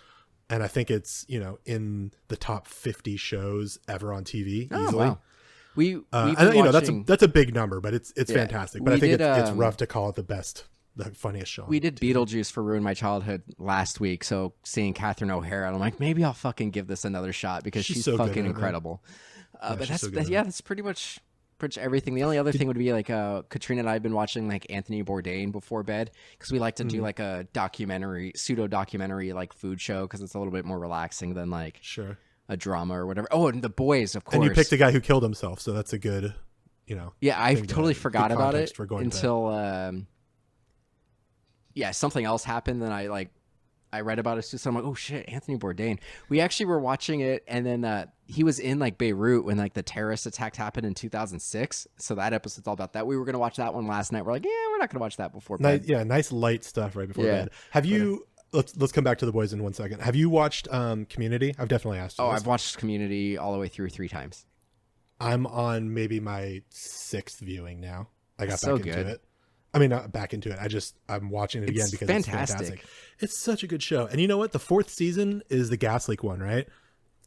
And I think it's, in the top 50 shows ever on TV easily. Wow. We've been watching, that's a big number, but it's fantastic. But I think it's rough to call it the funniest show. We did Beetlejuice for Ruin My Childhood last week, so seeing Catherine O'Hara, I'm like, maybe I'll fucking give this another shot because she's so fucking good at it, incredible. But so that's pretty much everything. The only other thing would be like Katrina and I have been watching like Anthony Bourdain before bed because we like to do like a pseudo documentary like food show because it's a little bit more relaxing than like a drama or whatever. Oh, and The Boys, of course. And you picked a guy who killed himself, so that's a good, Yeah, I totally forgot about it until something else happened. Then I read about it too, so I'm like, oh shit, Anthony Bourdain. We actually were watching it, and then he was in like Beirut when like the terrorist attack happened in 2006. So that episode's all about that. We were gonna watch that one last night. We're like, we're not gonna watch that before bed. Nice light stuff right before bed. Have you? Let's come back to The Boys in 1 second. Have you watched Community? I've definitely asked you. Oh, I've watched Community all the way through 3 times. I'm on maybe my 6th viewing now. I got so back into good. it. I mean, not back into it. I'm watching it again because it's fantastic. It's such a good show. And you know what? The 4th season is the gas leak one, right?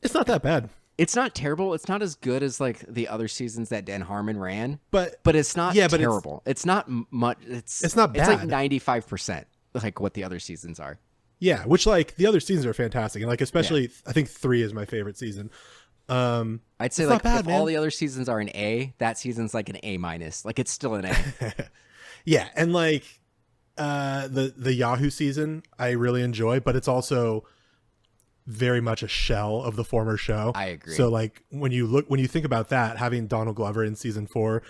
It's not that bad. It's not terrible. It's not as good as like the other seasons that Dan Harmon ran. But it's not terrible. It's not much. It's not bad. It's like 95% like what the other seasons are. Yeah, which like the other seasons are fantastic, and like especially I think 3 is my favorite season. I'd say like if all the other seasons are an A, that season's like an A-. Like it's still an A. Yeah, and like the Yahoo season I really enjoy, but it's also very much a shell of the former show. I agree. So like when you think about that, having Donald Glover in season 4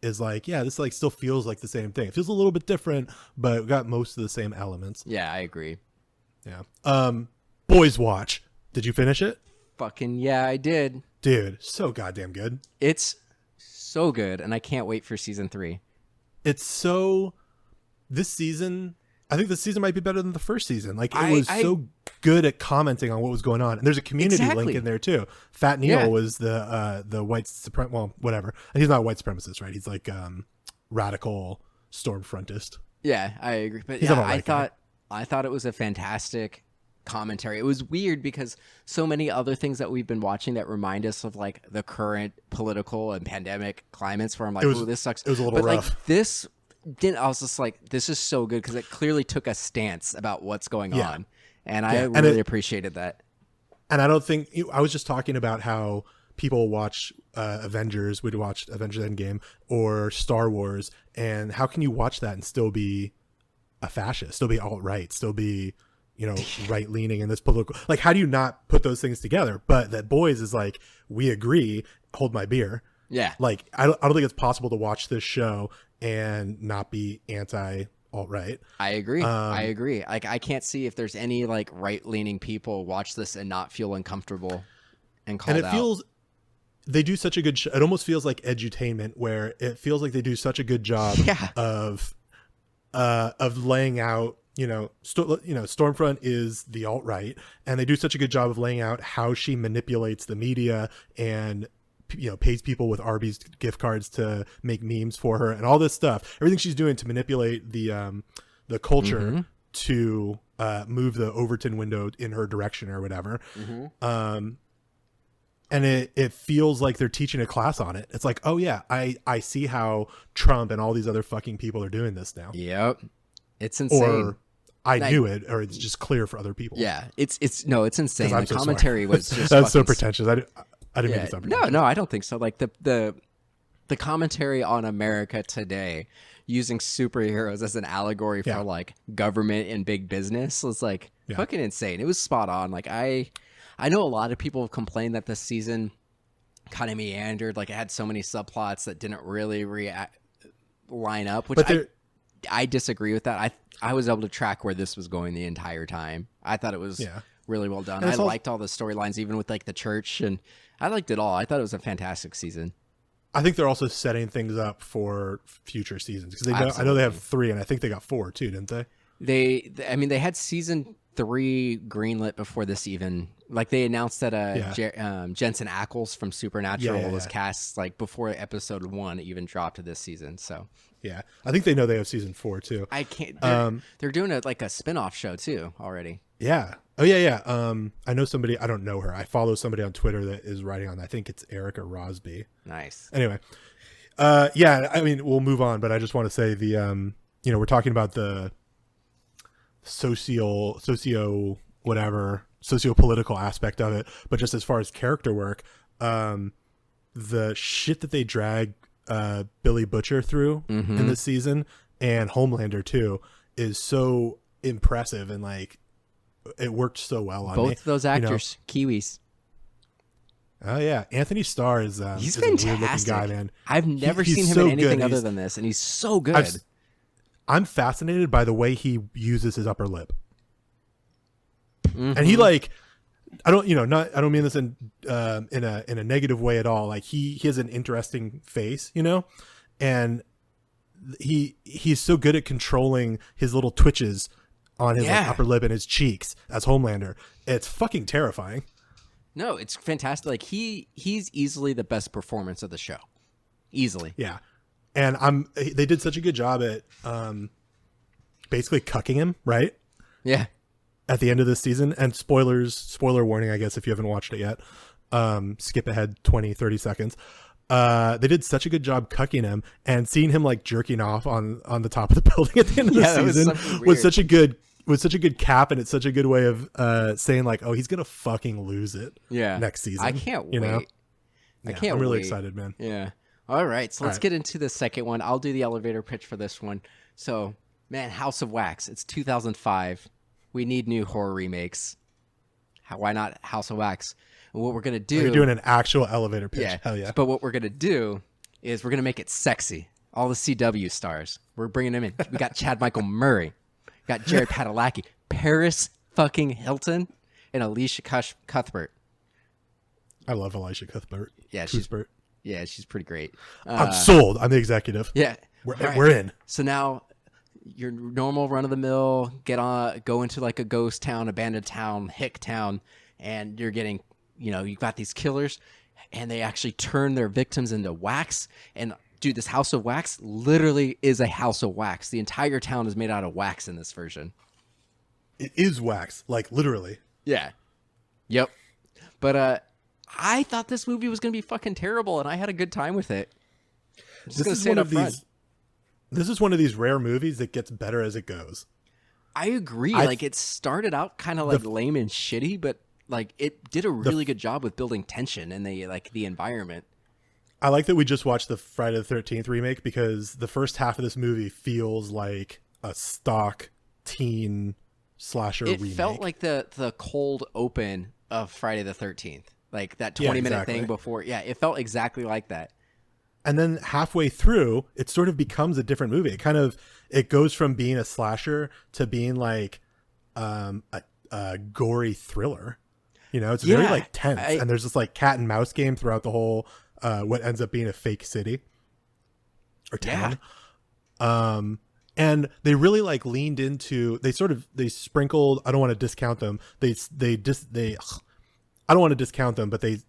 is like, this like still feels like the same thing. It feels a little bit different, but we got most of the same elements. Yeah, I agree. Yeah. Boys Watch. Did you finish it? Fucking yeah, I did. Dude, so goddamn good. It's so good, and I can't wait for season 3. It's so... This season... I think this season might be better than the first season. Like, it was so good at commenting on what was going on. And there's a community link in there too. Fat Neil was the white well, whatever. And he's not a white supremacist, right? He's like radical Stormfrontist. Yeah, I agree. But He's I thought it was a fantastic commentary. It was weird because so many other things that we've been watching that remind us of like the current political and pandemic climates where I'm like, oh, this sucks. It was a little rough. Like this didn't. I was just like, this is so good because it clearly took a stance about what's going on, and I really appreciated that. And I don't think I was just talking about how people watch Avengers. We'd watch Avengers Endgame or Star Wars, and how can you watch that and still be a fascist, still be alt-right, still be right leaning in this political, like, how do you not put those things together? But that Boys is like, we agree, hold my beer. Yeah. Like, I don't think it's possible to watch this show and not be anti alt-right. I agree. Like, I can't see if there's any like right leaning people watch this and not feel uncomfortable and called out. And it feels, they do such a good it almost feels like edutainment, where it feels like they do such a good job of laying out, Stormfront is the alt-right, and they do such a good job of laying out how she manipulates the media and pays people with Arby's gift cards to make memes for her and all this stuff. Everything she's doing to manipulate the culture to move the Overton window in her direction or whatever. And it feels like they're teaching a class on it. It's like, oh yeah, I see how Trump and all these other fucking people are doing this now. Yep. It's insane. Or I knew it, or it's just clear for other people. Yeah, it's insane. The commentary was just that's so pretentious. I didn't mean to sound pretentious. No, I don't think so. Like the commentary on America today, using superheroes as an allegory for like government and big business, was like fucking insane. It was spot on. Like I know a lot of people have complained that this season kind of meandered. Like it had so many subplots that didn't really line up, which I disagree with that. I was able to track where this was going the entire time. I thought it was really well done. I liked all the storylines, even with like the church, and I liked it all. I thought it was a fantastic season. I think they're also setting things up for future seasons, because I know they have 3, and I think they got 4 too, didn't they? They had season 3 greenlit before this even. Like they announced that Jensen Ackles from Supernatural was cast like before episode 1 even dropped to this season. So yeah, I think they know they have season 4 too. I can't. They're doing a spinoff show too already. Yeah. Oh yeah. I know somebody. I don't know her. I follow somebody on Twitter that is writing on that. I think it's Erica Rosby. Nice. Anyway, I mean, we'll move on, but I just want to say we're talking about the socio-political aspect of it, but just as far as character work, the shit that they drag Billy Butcher through in this season, and Homelander too, is so impressive, and like it worked so well on both those actors. Kiwis. Oh yeah, Anthony Starr is he's fantastic. A weird-looking guy, man. I've never seen him in anything other than this, and he's so good. I'm fascinated by the way he uses his upper lip. And he like, I don't mean this in a negative way at all. Like he has an interesting face, and he's so good at controlling his little twitches on his like, upper lip and his cheeks as Homelander. It's fucking terrifying. No, it's fantastic. Like he's easily the best performance of the show. Easily. Yeah. And they did such a good job at basically cucking him, right? Yeah. At the end of this season. And spoiler warning, I guess, if you haven't watched it yet. Skip ahead 20, 30 seconds. They did such a good job cucking him, and seeing him like jerking off on the top of the building at the end of the season was such a good cap, and it's such a good way of saying like, oh, he's gonna fucking lose it next season. I can't wait. I'm really excited, man. Yeah. All right, so let's get into the second one. I'll do the elevator pitch for this one. So, man, House of Wax. It's 2005. We need new horror remakes. Why not House of Wax? And what we're going to do... You're doing an actual elevator pitch. Yeah. Hell yeah. But what we're going to do is we're going to make it sexy. All the CW stars. We're bringing them in. We got Chad Michael Murray. We got Jared Padalecki. Paris fucking Hilton. And Alicia Cuthbert. I love Alicia Cuthbert. Yeah, she's pretty great. I'm sold. I'm the executive. Yeah. We're in. So now your normal run of the mill, go into like a ghost town, abandoned town, hick town, and you're getting, you've got these killers, and they actually turn their victims into wax. And dude, this house of wax literally is a house of wax. The entire town is made out of wax in this version. It is wax, like literally. Yeah. Yep. But I thought this movie was going to be fucking terrible, and I had a good time with it. This is one of these rare movies that gets better as it goes. I agree. Like, it started out kind of like lame and shitty, but like it did a really good job with building tension and the environment. I like that we just watched the Friday the 13th remake, because the first half of this movie feels like a stock teen slasher remake. It felt like the cold open of Friday the 13th. Like that 20-minute thing before. Yeah, it felt exactly like that. And then halfway through, it sort of becomes a different movie. It goes from being a slasher to being like a gory thriller. It's very like tense. And there's this like cat and mouse game throughout the whole what ends up being a fake city or town. And they really like leaned into, they sprinkled, I don't want to discount them. I don't want to discount them, but they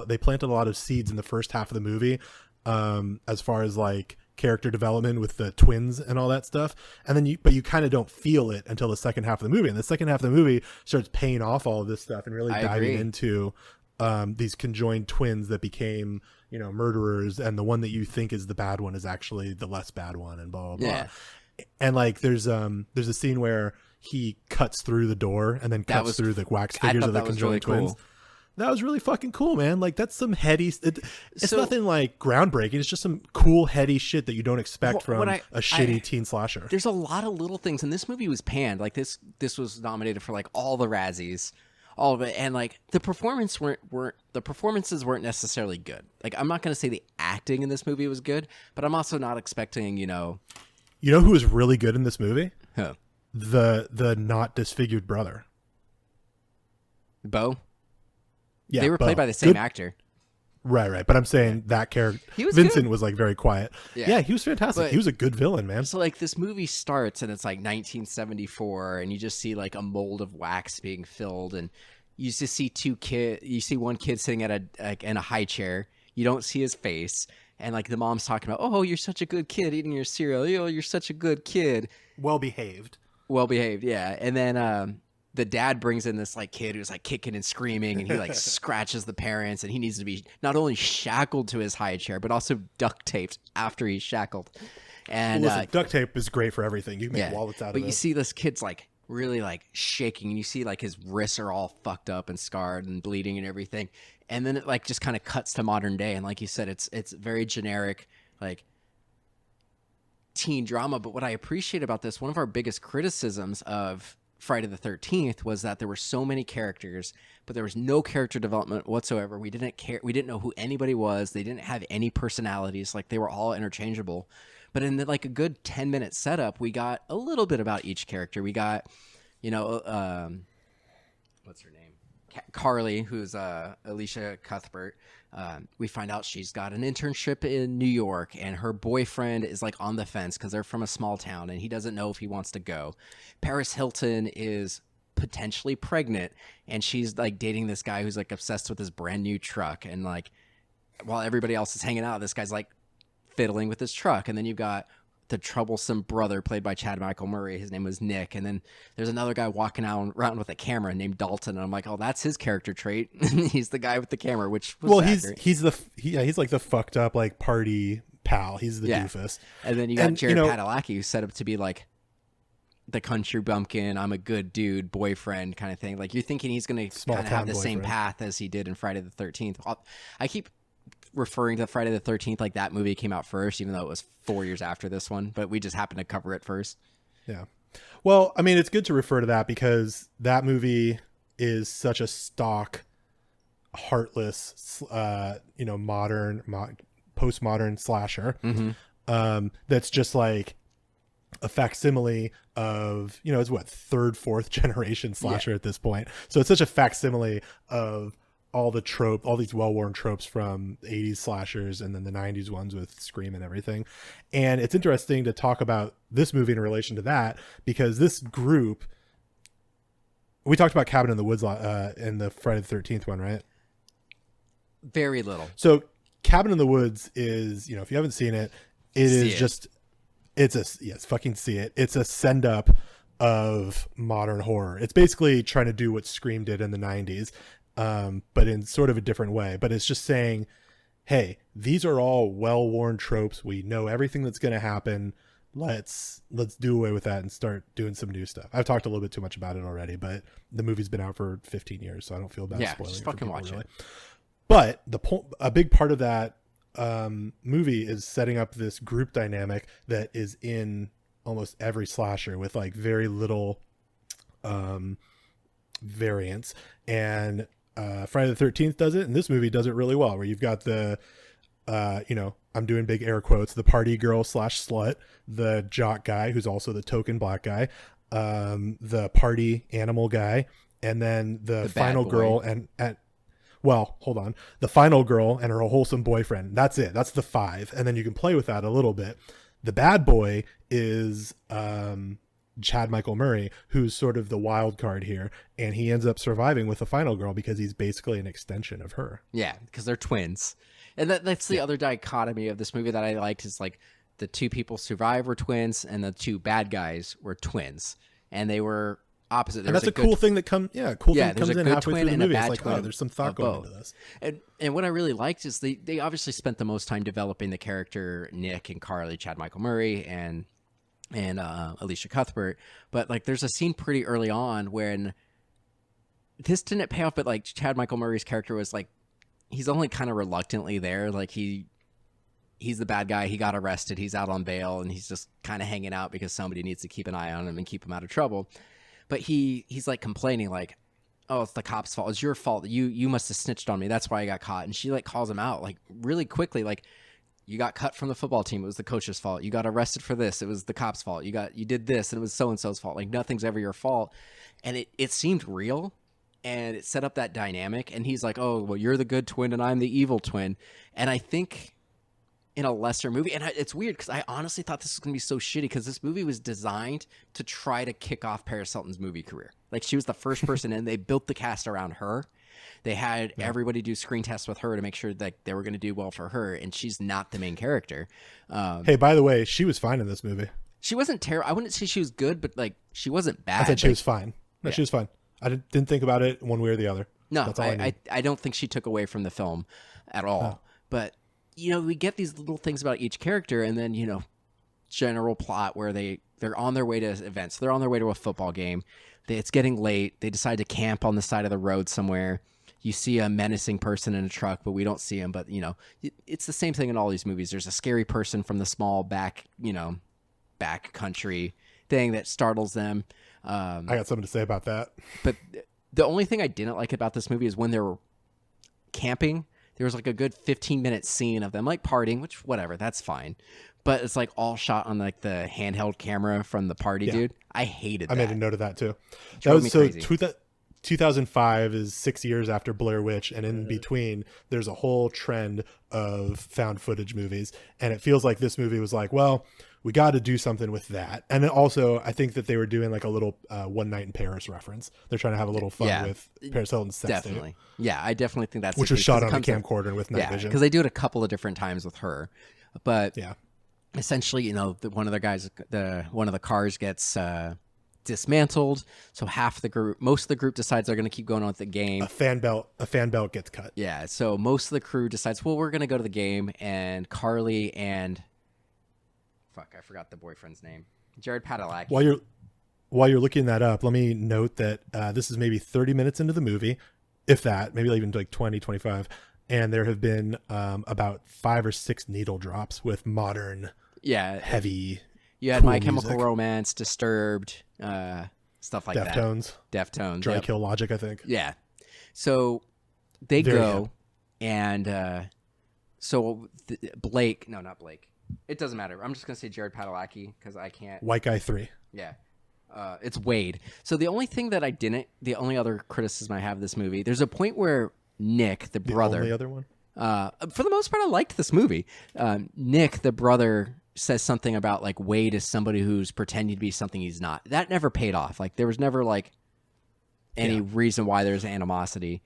they planted a lot of seeds in the first half of the movie, as far as like character development with the twins and all that stuff. And then you kind of don't feel it until the second half of the movie. And the second half of the movie starts paying off all of this stuff and really diving into these conjoined twins that became, murderers. And the one that you think is the bad one is actually the less bad one, and blah, blah, blah. Yeah. And like, there's a scene where he cuts through the door and then cuts through the wax figures of the conjoined twins. Cool. That was really fucking cool, man. Like, that's some heady... It's nothing, like, groundbreaking. It's just some cool, heady shit that you don't expect from a shitty teen slasher. There's a lot of little things, and this movie was panned. Like, this was nominated for, like, all the Razzies. All of it. And, like, the performances weren't necessarily good. Like, I'm not going to say the acting in this movie was good, but I'm also not expecting, You know who was really good in this movie? Who? The not disfigured brother. Bo? Yeah, they were played by the same actor. Right. But I'm saying that character, Vincent was like very quiet. Yeah, he was fantastic. But he was a good villain, man. So like this movie starts and it's like 1974, and you just see like a mold of wax being filled, and you just see you see one kid sitting at in a high chair. You don't see his face, and like the mom's talking about, "Oh, you're such a good kid eating your cereal. You're such a good kid, well behaved, yeah." And then the dad brings in this like kid who's like kicking and screaming, and he like scratches the parents, and he needs to be not only shackled to his high chair but also duct taped after he's shackled. And listen, duct tape is great for everything. You can make wallets out of it. But you see this kid's like really like shaking, and you see like his wrists are all fucked up and scarred and bleeding and everything. And then it like just kind of cuts to modern day, and like you said, it's very generic like teen drama. But what I appreciate about this, one of our biggest criticisms of Friday the 13th was that there were so many characters, but there was no character development whatsoever. We didn't care. We didn't know who anybody was. They didn't have any personalities. Like, they were all interchangeable. But in like a good 10-minute setup, we got a little bit about each character. We got, what's her name? Carly, who's Alicia Cuthbert. We find out she's got an internship in New York, and her boyfriend is like on the fence because they're from a small town, and he doesn't know if he wants to go. Paris Hilton is potentially pregnant, and she's like dating this guy who's like obsessed with his brand new truck. And like, while everybody else is hanging out, this guy's like fiddling with his truck. And then you've got the troublesome brother played by Chad Michael Murray. His name was Nick. And then there's another guy walking around with a camera named Dalton. And I'm like, oh, that's his character trait. He's the guy with the camera, which was he's like the fucked up like party pal. He's the doofus. And then you got Jared Padalecki, who's set up to be like the country bumpkin, I'm a good dude boyfriend kind of thing. Like, you're thinking he's going to kind of have the same path as he did in Friday the 13th. I keep referring to Friday the 13th like that movie came out first, even though it was 4 years after this one, but we just happened to cover it first. Yeah. Well, I mean, it's good to refer to that because that movie is such a stock, heartless, modern, postmodern slasher. Mm-hmm. That's just like a facsimile of, it's what, third, fourth generation slasher at this point. So it's such a facsimile of all these well-worn tropes from 80s slashers and then the 90s ones with Scream and everything. And it's interesting to talk about this movie in relation to that, because this group, we talked about Cabin in the Woods in the Friday the 13th one, right? Very little. So Cabin in the Woods is, if you haven't seen it, fucking see it. It's a send up of modern horror. It's basically trying to do what Scream did in the 90s, but in sort of a different way. But it's just saying, hey, these are all well-worn tropes. We know everything that's going to happen. Let's do away with that and start doing some new stuff. I've talked a little bit too much about it already, but the movie's been out for 15 years, so I don't feel bad spoiling just it for fucking people, watch really. it. But a big part of that movie is setting up this group dynamic that is in almost every slasher with like very little variance. And Friday the 13th does it, and this movie does it really well, where you've got the I'm doing big air quotes, the party girl / slut, the jock guy who's also the token black guy, the party animal guy, and then the final girl and well, hold on. The final girl and her wholesome boyfriend. That's it. That's the 5. And then you can play with that a little bit. The bad boy is Chad Michael Murray, who's sort of the wild card here. And he ends up surviving with the final girl because he's basically an extension of her. Yeah, because they're twins. And that's the other dichotomy of this movie that I liked, is like the two people survive were twins and the two bad guys were twins. And they were opposite. And that's a cool thing that comes thing comes in halfway through the movie. It's like, twin there's some thought going into this. And what I really liked is they obviously spent the most time developing the character Nick and Carly, Chad Michael Murray and Alicia Cuthbert. But like there's a scene pretty early on when this didn't pay off, but like Chad Michael Murray's character was like, he's only kind of reluctantly there. Like he's the bad guy. He got arrested. He's out on bail and he's just kind of hanging out because somebody needs to keep an eye on him and keep him out of trouble. But he's like complaining like, oh, it's the cop's fault. It's your fault. You must have snitched on me. That's why I got caught. And she like calls him out like really quickly. Like, you got cut from the football team. It was the coach's fault. You got arrested for this. It was the cop's fault. You did this and it was so-and-so's fault. Like nothing's ever your fault. And it seemed real and it set up that dynamic. And he's like, oh, well, you're the good twin and I'm the evil twin. And I think in a lesser movie, and it's weird because I honestly thought this was going to be so shitty because this movie was designed to try to kick off Paris Hilton's movie career. Like she was the first person in. They built the cast around her. They had everybody do screen tests with her to make sure that they were going to do well for her, and she's not the main character. Hey, by the way, she was fine in this movie. She wasn't terrible. I wouldn't say she was good, but like she wasn't bad. I said she was fine. No, she was fine. I didn't think about it one way or the other. No, that's all I don't think she took away from the film at all. Oh. But we get these little things about each character, and then general plot where they're on their way to events. They're on their way to a football game. It's getting late. They decide to camp on the side of the road somewhere. You see a menacing person in a truck, but we don't see him. But it's the same thing in all these movies. There's a scary person from the small back country thing that startles them. I got something to say about that. But the only thing I didn't like about this movie is when they were camping, there was like a good 15-minute scene of them like partying, which whatever, that's fine. But it's like all shot on like the handheld camera from the party dude. I hated that. I made a note of that too. That was so crazy. 2005 is 6 years after Blair Witch, and in between there's a whole trend of found footage movies, and it feels like this movie was like, well, we got to do something with that. And then also I think that they were doing like a little One Night in Paris reference. They're trying to have a little fun with Paris Hilton's sex definitely tape. Yeah, I definitely think that's which was shot on a camcorder with night vision, because they do it a couple of different times with her. But essentially, one of the guys, one of the cars gets dismantled, so most of the group decides they're going to keep going on with the game. A fan belt gets cut. Yeah, so most of the crew decides, well, we're going to go to the game, and Carly and I forgot the boyfriend's name, Jared Padalecki. While you're looking that up, let me note that this is maybe 30 minutes into the movie, if that, maybe even like 20, 25, and there have been about 5 or 6 needle drops with modern, heavy. You had My Chemical Romance, Disturbed, stuff like that. Deftones. Dry Kill Logic, I think. Yeah. So they go, and Blake. No, not Blake. It doesn't matter. I'm just going to say Jared Padalecki because I can't. White Guy 3. Yeah. It's Wade. So the only other criticism I have of this movie, there's a point where Nick, the brother. only other one. For the most part, I liked this movie. Nick, the brother, says something about like Wade is somebody who's pretending to be something he's not. That never paid off. Like there was never like any reason why there's animosity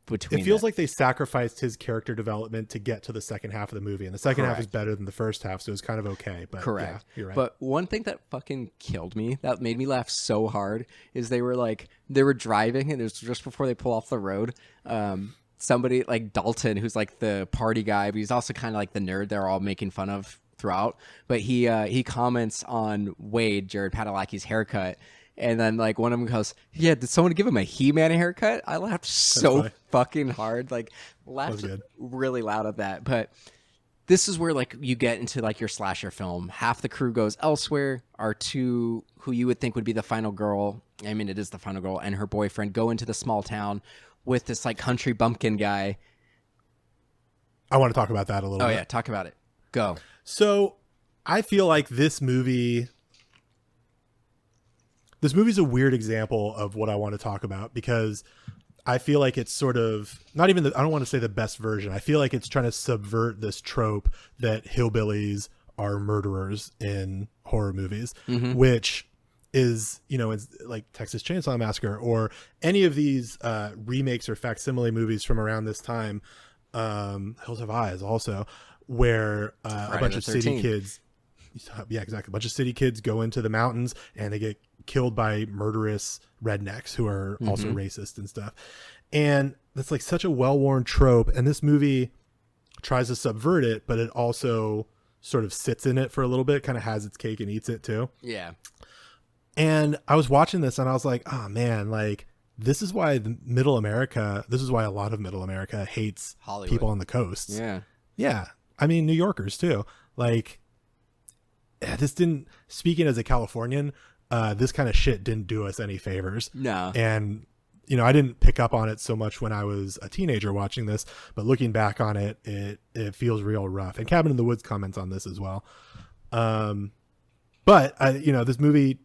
between. It feels like they sacrificed his character development to get to the second half of the movie, and the second half is better than the first half, so it's kind of okay. But correct, yeah, you're right. But one thing that fucking killed me, that made me laugh so hard, is they were driving, and it was just before they pull off the road. Somebody like Dalton, who's like the party guy, but he's also kind of like the nerd they're all making fun of throughout. But he comments on Wade, Jared Padalecki's haircut. And then, like, one of them goes, yeah, did someone give him a He-Man haircut? I laughed so fucking hard. Like, laughed really loud at that. But this is where, like, you get into, like, your slasher film. Half the crew goes elsewhere. Our two, who you would think would be the final girl, I mean, it is the final girl, and her boyfriend go into the small town with this, like, country bumpkin guy. I want to talk about that a little bit. Oh, yeah, talk about it. Go. So, I feel like this movie's a weird example of what I want to talk about, because I feel like it's sort of not even I don't want to say the best version. I feel like it's trying to subvert this trope that hillbillies are murderers in horror movies, which is, you know, it's like Texas Chainsaw Massacre or any of these remakes or facsimile movies from around this time. Hills Have Eyes also, where a bunch of city kids. Yeah, exactly. A bunch of city kids go into the mountains and they get killed by murderous rednecks who are also racist and stuff. And that's like such a well-worn trope. And this movie tries to subvert it, but it also sort of sits in it for a little bit, kind of has its cake and eats it too. Yeah. And I was watching this and I was like, oh man, like this is why Middle America, this is why a lot of Middle America hates Hollywood. People on the coasts. Yeah. Yeah. I mean, New Yorkers too. Like, this didn't, speaking as a Californian, this kind of shit didn't do us any favors. No. And, you know, I didn't pick up on it so much when I was a teenager watching this, but looking back on it, it feels real rough. And Cabin in the Woods comments on this as well. But you know, this movie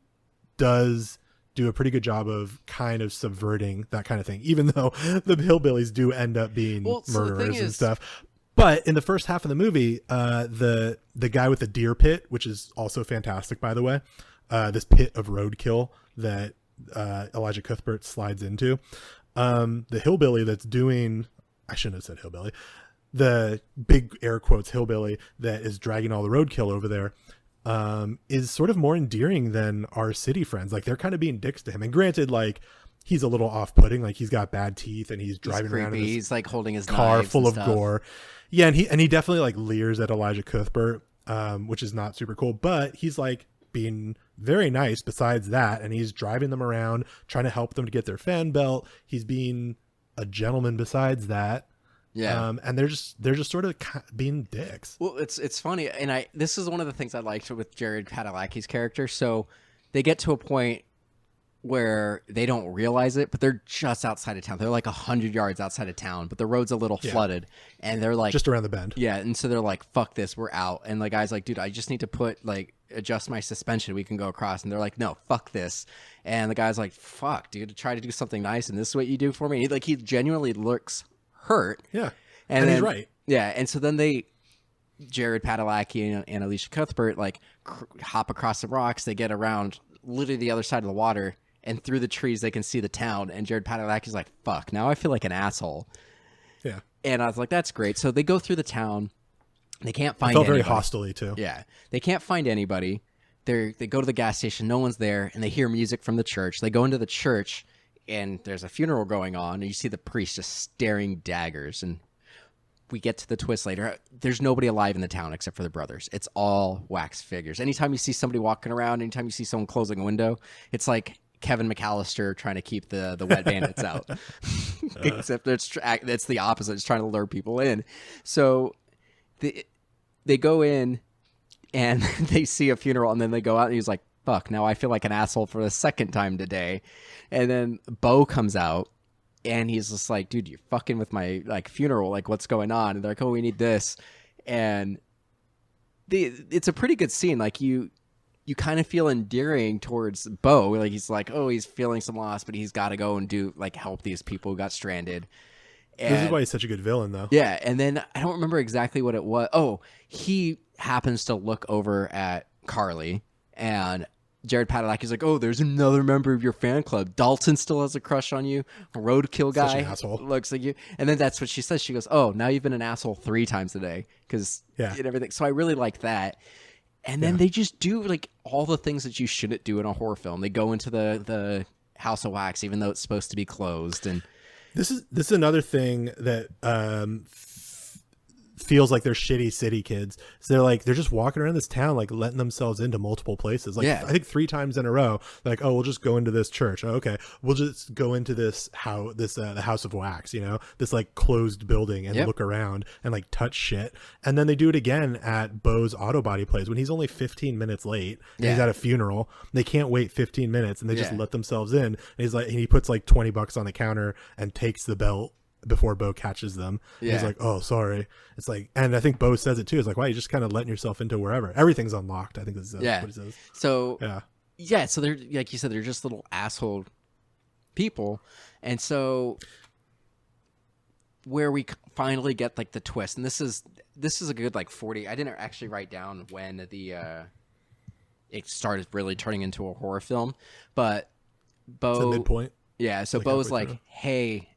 does do a pretty good job of kind of subverting that kind of thing, even though the hillbillies do end up being murderers and stuff. But in the first half of the movie, the guy with the deer pit, which is also fantastic, by the way, this pit of roadkill that Elijah Cuthbert slides into, the hillbilly that's doing, I shouldn't have said hillbilly, the big air quotes hillbilly that is dragging all the roadkill over there, is sort of more endearing than our city friends. Like, they're kind of being dicks to him. And granted, like, he's a little off-putting, like he's got bad teeth and he's driving around in this he's like holding his car full of stuff. gore. Yeah, and he definitely like leers at Elijah Cuthbert, which is not super cool, but he's like being very nice besides that, and he's driving them around trying to help them to get their fan belt. He's being a gentleman besides that. Yeah. And they're just sort of being dicks. Well, it's funny, and this is one of the things I liked with Jared Padalecki's character. So they get to a point where they don't realize it, but they're just outside of town. They're like 100 yards outside of town, but the road's a little flooded, and they're like just around the bend. Yeah, and so they're like, "Fuck this, we're out." And the guy's like, "Dude, I just need to adjust my suspension. We can go across." And they're like, "No, fuck this." And the guy's like, "Fuck, dude, try to do something nice, and this is what you do for me." He genuinely looks hurt. Yeah, and he's right. Yeah, and so then Jared Padalecki and Alicia Cuthbert like hop across the rocks. They get around literally the other side of the water. And through the trees, they can see the town. And Jared Padalecki's like, fuck, now I feel like an asshole. Yeah. And I was like, that's great. So they go through the town. They can't find anybody. Felt anybody. very hostily, too. Yeah. They can't find anybody. They go to the gas station. No one's there. And they hear music from the church. They go into the church, and there's a funeral going on. And you see the priest just staring daggers. And we get to the twist later. There's nobody alive in the town except for the brothers. It's all wax figures. Anytime you see somebody walking around, anytime you see someone closing a window, it's like Kevin McAllister trying to keep the wet bandits out. Except it's the opposite. It's trying to lure people in. So they go in and they see a funeral, and then they go out, and he's like, fuck, now I feel like an asshole for the second time today. And then Bo comes out, and he's just like, dude, you're fucking with my like funeral. Like, what's going on? And they're like, oh, we need this. And it's a pretty good scene. Like, you kind of feel endearing towards Bo. Like, he's like, oh, he's feeling some loss, but he's got to go and help these people who got stranded. This is And why he's such a good villain, though. yeah, and then I don't remember exactly what it was. Oh, he happens to look over at Carly, and Jared Padalecki's like, "Oh, there's another member of your fan club. Dalton still has a crush on you. Roadkill Such guy an asshole. looks like you." And then that's what she says. She goes, "Oh, now you've been an asshole 3 times today because Yeah. and everything." So I really like that. And then they just do like all the things that you shouldn't do in a horror film. They go into the House of Wax, even though it's supposed to be closed, and This is another thing that feels like they're shitty city kids. So they're just walking around this town, like letting themselves into multiple places. Like Yeah. I think 3 times in a row, like, oh, we'll just go into this church. Oh, okay, we'll just go into this the House of Wax, this like closed building, and look around and like touch shit. And then they do it again at Bo's auto body plays when he's only 15 minutes late. And he's at a funeral. They can't wait 15 minutes, and they just let themselves in. And he puts like $20 on the counter and takes the belt before Bo catches them. And he's like, "Oh, sorry." It's like, and I think Bo says it too. It's like, "Why, you just kind of letting yourself into wherever everything's unlocked." I think this is what he says. So Yeah. so they're like you said, they're just little asshole people, and so where we finally get like the twist, and this is a good like 40. I didn't actually write down when it started really turning into a horror film, but Bo It's the midpoint. Yeah, so Like Bo's halfway like, through. "Hey,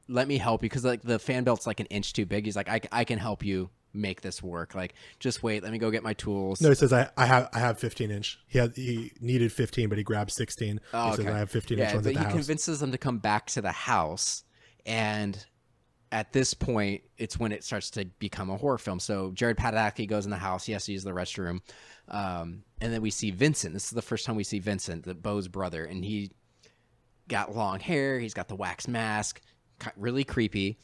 let me help you," because like the fan belt's like an inch too big. He's like, I can help you make this work. Like, just wait, let me go get my tools. No, he says I have 15-inch. He needed 15, but he grabbed 16. Oh, He says I have 15-inch yeah, ones but at the he house. convinces them to come back to the house, and at this point, it's when it starts to become a horror film. So Jared Padalecki goes in the house. He has to use the restroom, and then we see Vincent. This is the first time we see Vincent, the Bo's brother, and he got long hair. He's got the wax mask. Really creepy.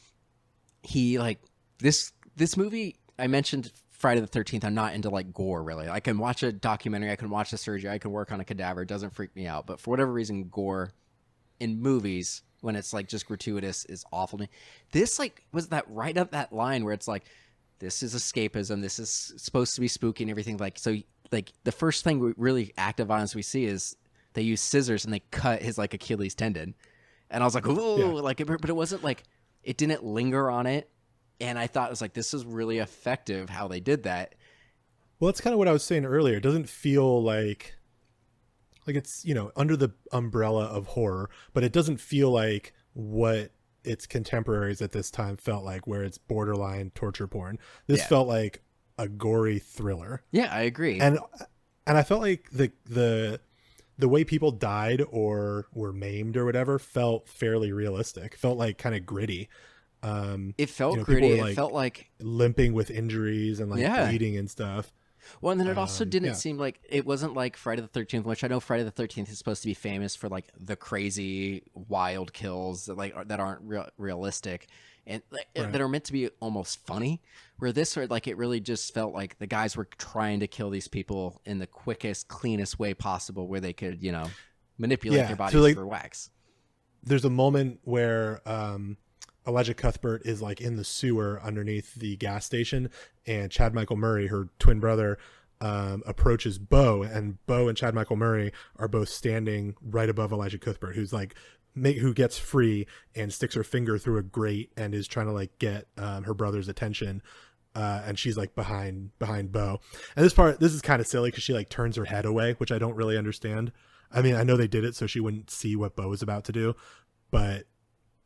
He like this movie. I mentioned Friday the 13th. I'm not into like gore really. I can watch a documentary. I can watch a surgery. I can work on a cadaver. It doesn't freak me out. But for whatever reason, gore in movies when it's like just gratuitous is awful to me. This like was that right up that line where it's like, this is escapism. This is supposed to be spooky and everything. Like so, like the first thing we really active violence we see is they use scissors and they cut his like Achilles tendon. And I was like, ooh, like, but it wasn't like, it didn't linger on it. And I thought it was like, this is really effective how they did that. Well, that's kind of what I was saying earlier. It doesn't feel like it's, under the umbrella of horror, but it doesn't feel like what its contemporaries at this time felt like, where it's borderline torture porn. This felt like a gory thriller. Yeah, I agree. And I felt like the way people died or were maimed or whatever felt fairly realistic. Felt like kind of gritty. It felt gritty. People were, It felt like limping with injuries and like bleeding and stuff. Well, and then it also didn't seem like, it wasn't like Friday the 13th, which I know Friday the 13th is supposed to be famous for like the crazy wild kills that aren't realistic and that are meant to be almost funny. Where this, like, it really just felt like the guys were trying to kill these people in the quickest, cleanest way possible, where they could, manipulate their bodies for wax. There's a moment where Elijah Cuthbert is like in the sewer underneath the gas station, and Chad Michael Murray, her twin brother, approaches Bo, and Bo and Chad Michael Murray are both standing right above Elijah Cuthbert, who's like who gets free and sticks her finger through a grate and is trying to like get her brother's attention. And she's like behind Bo. And this is kind of silly because she like turns her head away, which I don't really understand. I mean, I know they did it so she wouldn't see what Bo was about to do, but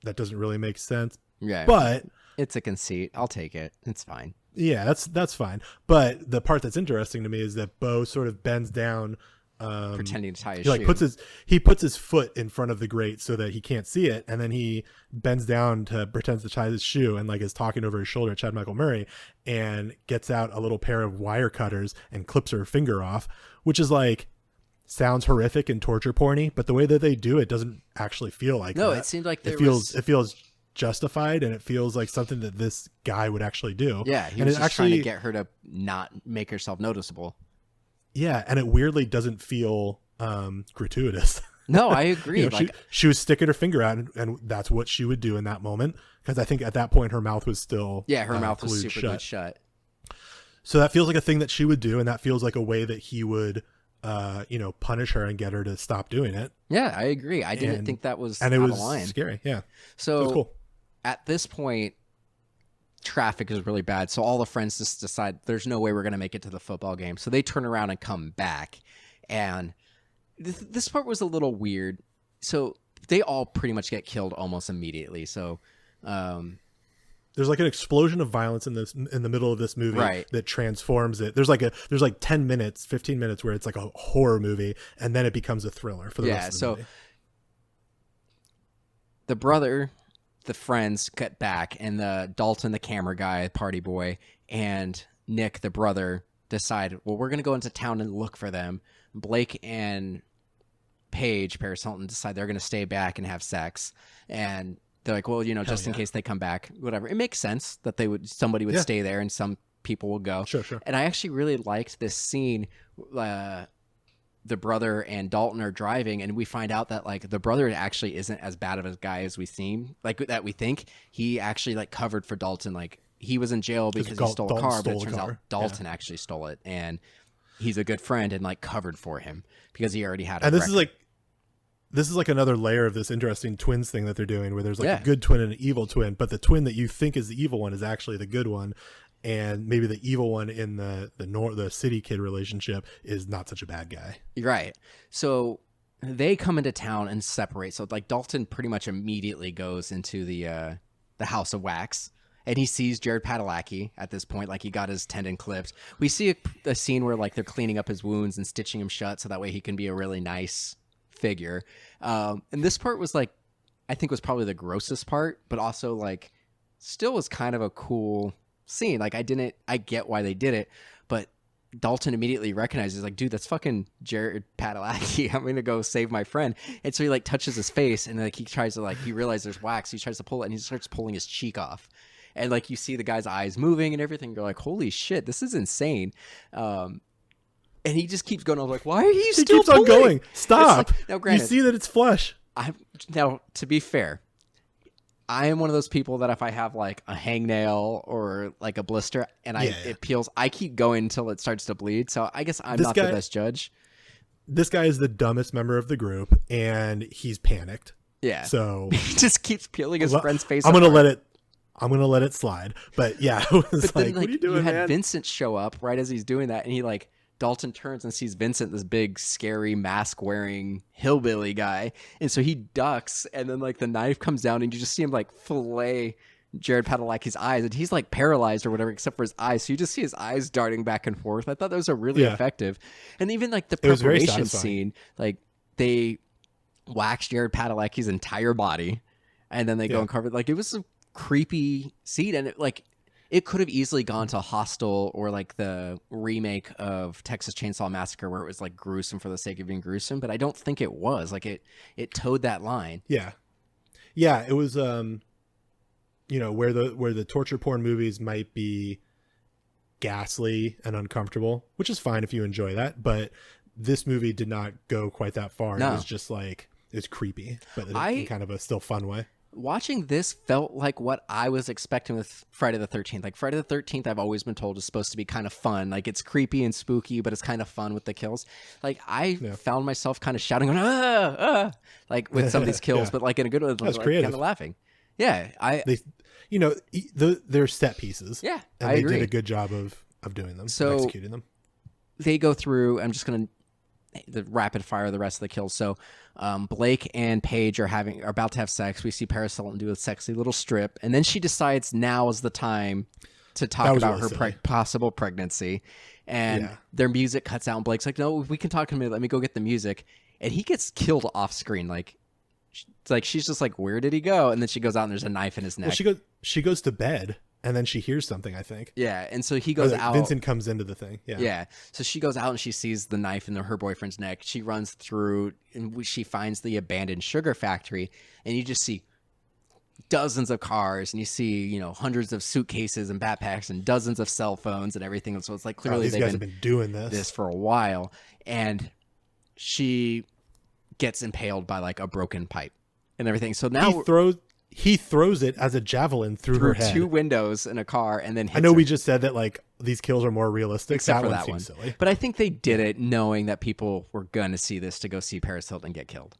that doesn't really make sense. Yeah. But it's a conceit. I'll take it. It's fine. Yeah, that's fine. But the part that's interesting to me is that Bo sort of bends down, pretending to tie his he like shoe. puts his foot in front of the grate so that he can't see it, and then he bends down to pretends to tie his shoe and like is talking over his shoulder at Chad Michael Murray, and gets out a little pair of wire cutters and clips her finger off, which is like sounds horrific and torture porny, but the way that they do it doesn't actually feel like No, that. it seemed like it feels justified, and it feels like something that this guy would actually do. Yeah, he and was it just actually trying to get her to not make herself noticeable. Yeah, and it weirdly doesn't feel gratuitous. No, I agree. She was sticking her finger out, and that's what she would do in that moment, because I think at that point her mouth was still her mouth was glued super glued shut. So that feels like a thing that she would do, and that feels like a way that he would punish her and get her to stop doing it. Yeah, I agree. I didn't think that was and it out was of line. scary. Yeah, So it was cool. at this point, traffic is really bad. So all the friends just decide there's no way we're going to make it to the football game. So they turn around and come back. And this part was a little weird. So they all pretty much get killed almost immediately. So there's like an explosion of violence in the middle of this movie right. that transforms it. There's like 10 minutes, 15 minutes where it's like a horror movie, and then it becomes a thriller for the rest of the movie. The brother, the friends get back, and the Dalton, the camera guy, party boy, and Nick, the brother, decide, well, we're going to go into town and look for them. Blake and Paige, Paris Hilton, decide they're going to stay back and have sex. And they're like, well, just in case they come back, whatever. It makes sense that somebody would stay there and some people will go. Sure. And I actually really liked this scene. The brother and Dalton are driving, and we find out that like the brother actually isn't as bad of a guy as we think. He actually like covered for Dalton. Like he was in jail because he stole a car, but it turns out Dalton actually stole it, and he's a good friend and like covered for him because he already had. And this is like another layer of this interesting twins thing that they're doing, where there's like a good twin and an evil twin, but the twin that you think is the evil one is actually the good one. And maybe the evil one in the city kid relationship is not such a bad guy. Right. So they come into town and separate. So like Dalton pretty much immediately goes into the House of Wax, and he sees Jared Padalecki at this point. Like he got his tendon clipped. We see a scene where like they're cleaning up his wounds and stitching him shut so that way he can be a really nice figure. And this part was like, I think was probably the grossest part, but also like still was kind of a cool scene. Like I get why they did it, but Dalton immediately recognizes like, dude, that's fucking Jared Padalecki. I'm gonna go save my friend. And so he like touches his face, and like he tries to he realizes there's wax. He tries to pull it, and he starts pulling his cheek off. And like you see the guy's eyes moving and everything. You're like, holy shit, this is insane. And he just keeps going. I'm like, why are you still keeps on going? Stop. Like, now, granted, you see that it's flesh. Now, to be fair, I am one of those people that if I have like a hangnail or like a blister and it peels, I keep going until it starts to bleed. So I guess I'm not the best judge. This guy is the dumbest member of the group, and he's panicked. Yeah. So he just keeps peeling his friend's face. I'm gonna let it slide. But yeah, it was like, what are you doing, you had man? Vincent show up right as he's doing that, and he like Dalton turns and sees Vincent, this big, scary, mask-wearing hillbilly guy. And so he ducks, and then, like, the knife comes down, and you just see him, like, fillet Jared Padalecki's eyes. And he's, like, paralyzed or whatever, except for his eyes. So you just see his eyes darting back and forth. I thought that was really effective. And even, like, the preparation scene, like, they wax Jared Padalecki's entire body, and then they go and cover it. Like, it was a creepy scene, and it could have easily gone to Hostel or like the remake of Texas Chainsaw Massacre, where it was like gruesome for the sake of being gruesome, but I don't think it was. Like it towed that line. Yeah, it was where the torture porn movies might be ghastly and uncomfortable, which is fine if you enjoy that, but this movie did not go quite that far. No. It was just like, it's creepy, but in kind of a still fun way. Watching this felt like what I was expecting with Friday the 13th. Like Friday the 13th, I've always been told is supposed to be kind of fun. Like it's creepy and spooky, but it's kind of fun with the kills. Like I found myself kind of shouting, like with some of these kills, but like in a good way, like, kind of laughing. Yeah, they're set pieces. Yeah, and they did a good job of doing them, executing them. They go through. I'm just gonna the rapid fire the rest of the kills. So Blake and Paige are about to have sex. We see Paris Hilton do a sexy little strip, and then she decides now is the time to talk about her possible pregnancy, and their music cuts out, and Blake's like, no, we can talk in a minute, let me go get the music, and he gets killed off screen. Like she's just like, where did he go? And then she goes out and there's a knife in his neck. Well, she goes to bed, and then she hears something, I think. Yeah, and so he goes out. Vincent comes into the thing. Yeah. So she goes out and she sees the knife in her boyfriend's neck. She runs through and she finds the abandoned sugar factory, and you just see dozens of cars, and you see, hundreds of suitcases and backpacks and dozens of cell phones and everything. So it's like clearly these guys have been doing this for a while. And she gets impaled by like a broken pipe and everything. So now he throws it as a javelin through her head. 2 windows in a car, and then hits I know her. We just said that like these kills are more realistic. Except for that one. Silly. But I think they did it knowing that people were going to see this to go see Paris Hilton get killed.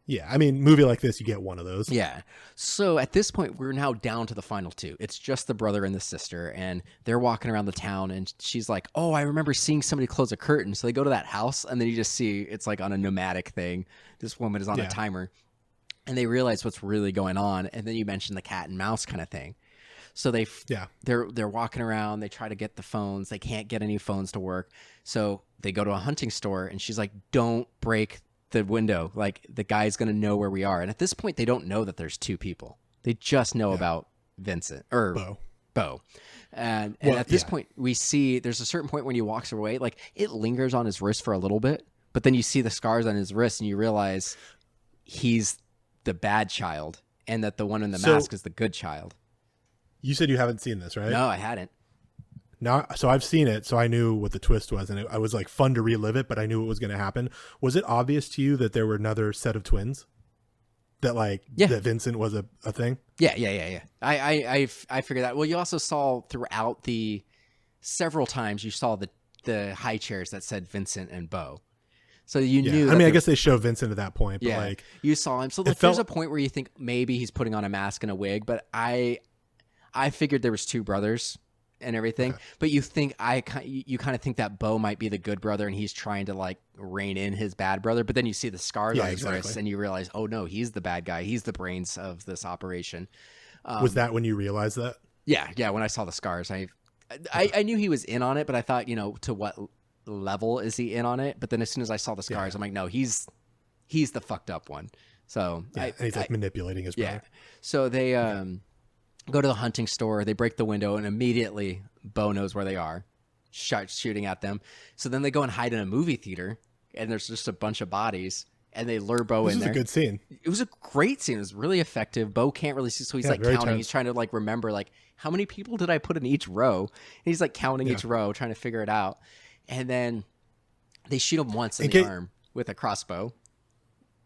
Yeah, I mean, movie like this, you get one of those. Yeah. So at this point, we're now down to the final two. It's just the brother and the sister, and they're walking around the town, and she's like, oh, I remember seeing somebody close a curtain. So they go to that house, and then you just see it's like on a nomadic thing. This woman is on a timer, and they realize what's really going on. And then you mentioned the cat and mouse kind of thing. So they're walking around. They try to get the phones. They can't get any phones to work. So they go to a hunting store, and she's like, don't break the window. Like, the guy's going to know where we are. And at this point, they don't know that there's two people. They just know about Vincent or Bo. And at this point, we see there's a certain point when he walks away, like it lingers on his wrist for a little bit, but then you see the scars on his wrist and you realize he's the bad child and that the one in the mask is the good child. You said you haven't seen this, right? No, I hadn't. Now, so I've seen it, so I knew what the twist was, and I was like fun to relive it, but I knew it was going to happen. Was it obvious to you that there were another set of twins? That that Vincent was a thing? Yeah. I figured that. Well, you also saw throughout several times you saw the high chairs that said Vincent and Bo. So you knew. I mean, I guess they show Vincent at that point, but like you saw him. So there's a point where you think maybe he's putting on a mask and a wig, but I figured there was two brothers and everything, but you think you kind of think that Bo might be the good brother and he's trying to like rein in his bad brother, but then you see the scars on his wrist and you realize, oh no, he's the bad guy. He's the brains of this operation. Was that when you realized that? Yeah. When I saw the scars, I knew he was in on it, but I thought, to what level is he in on it? But then as soon as I saw the scars, I'm like, no, he's the fucked up one. So and he's like manipulating his brother. So they go to the hunting store, they break the window, and immediately Bo knows where they are, starts shooting at them. So then they go and hide in a movie theater, and there's just a bunch of bodies, and they lure Bo in there. This was a good scene. It was a great scene. It was really effective. Bo can't really see, so he's like counting. Tense. He's trying to like remember like how many people did I put in each row? And he's like counting each row, trying to figure it out. And then they shoot him once in the arm with a crossbow.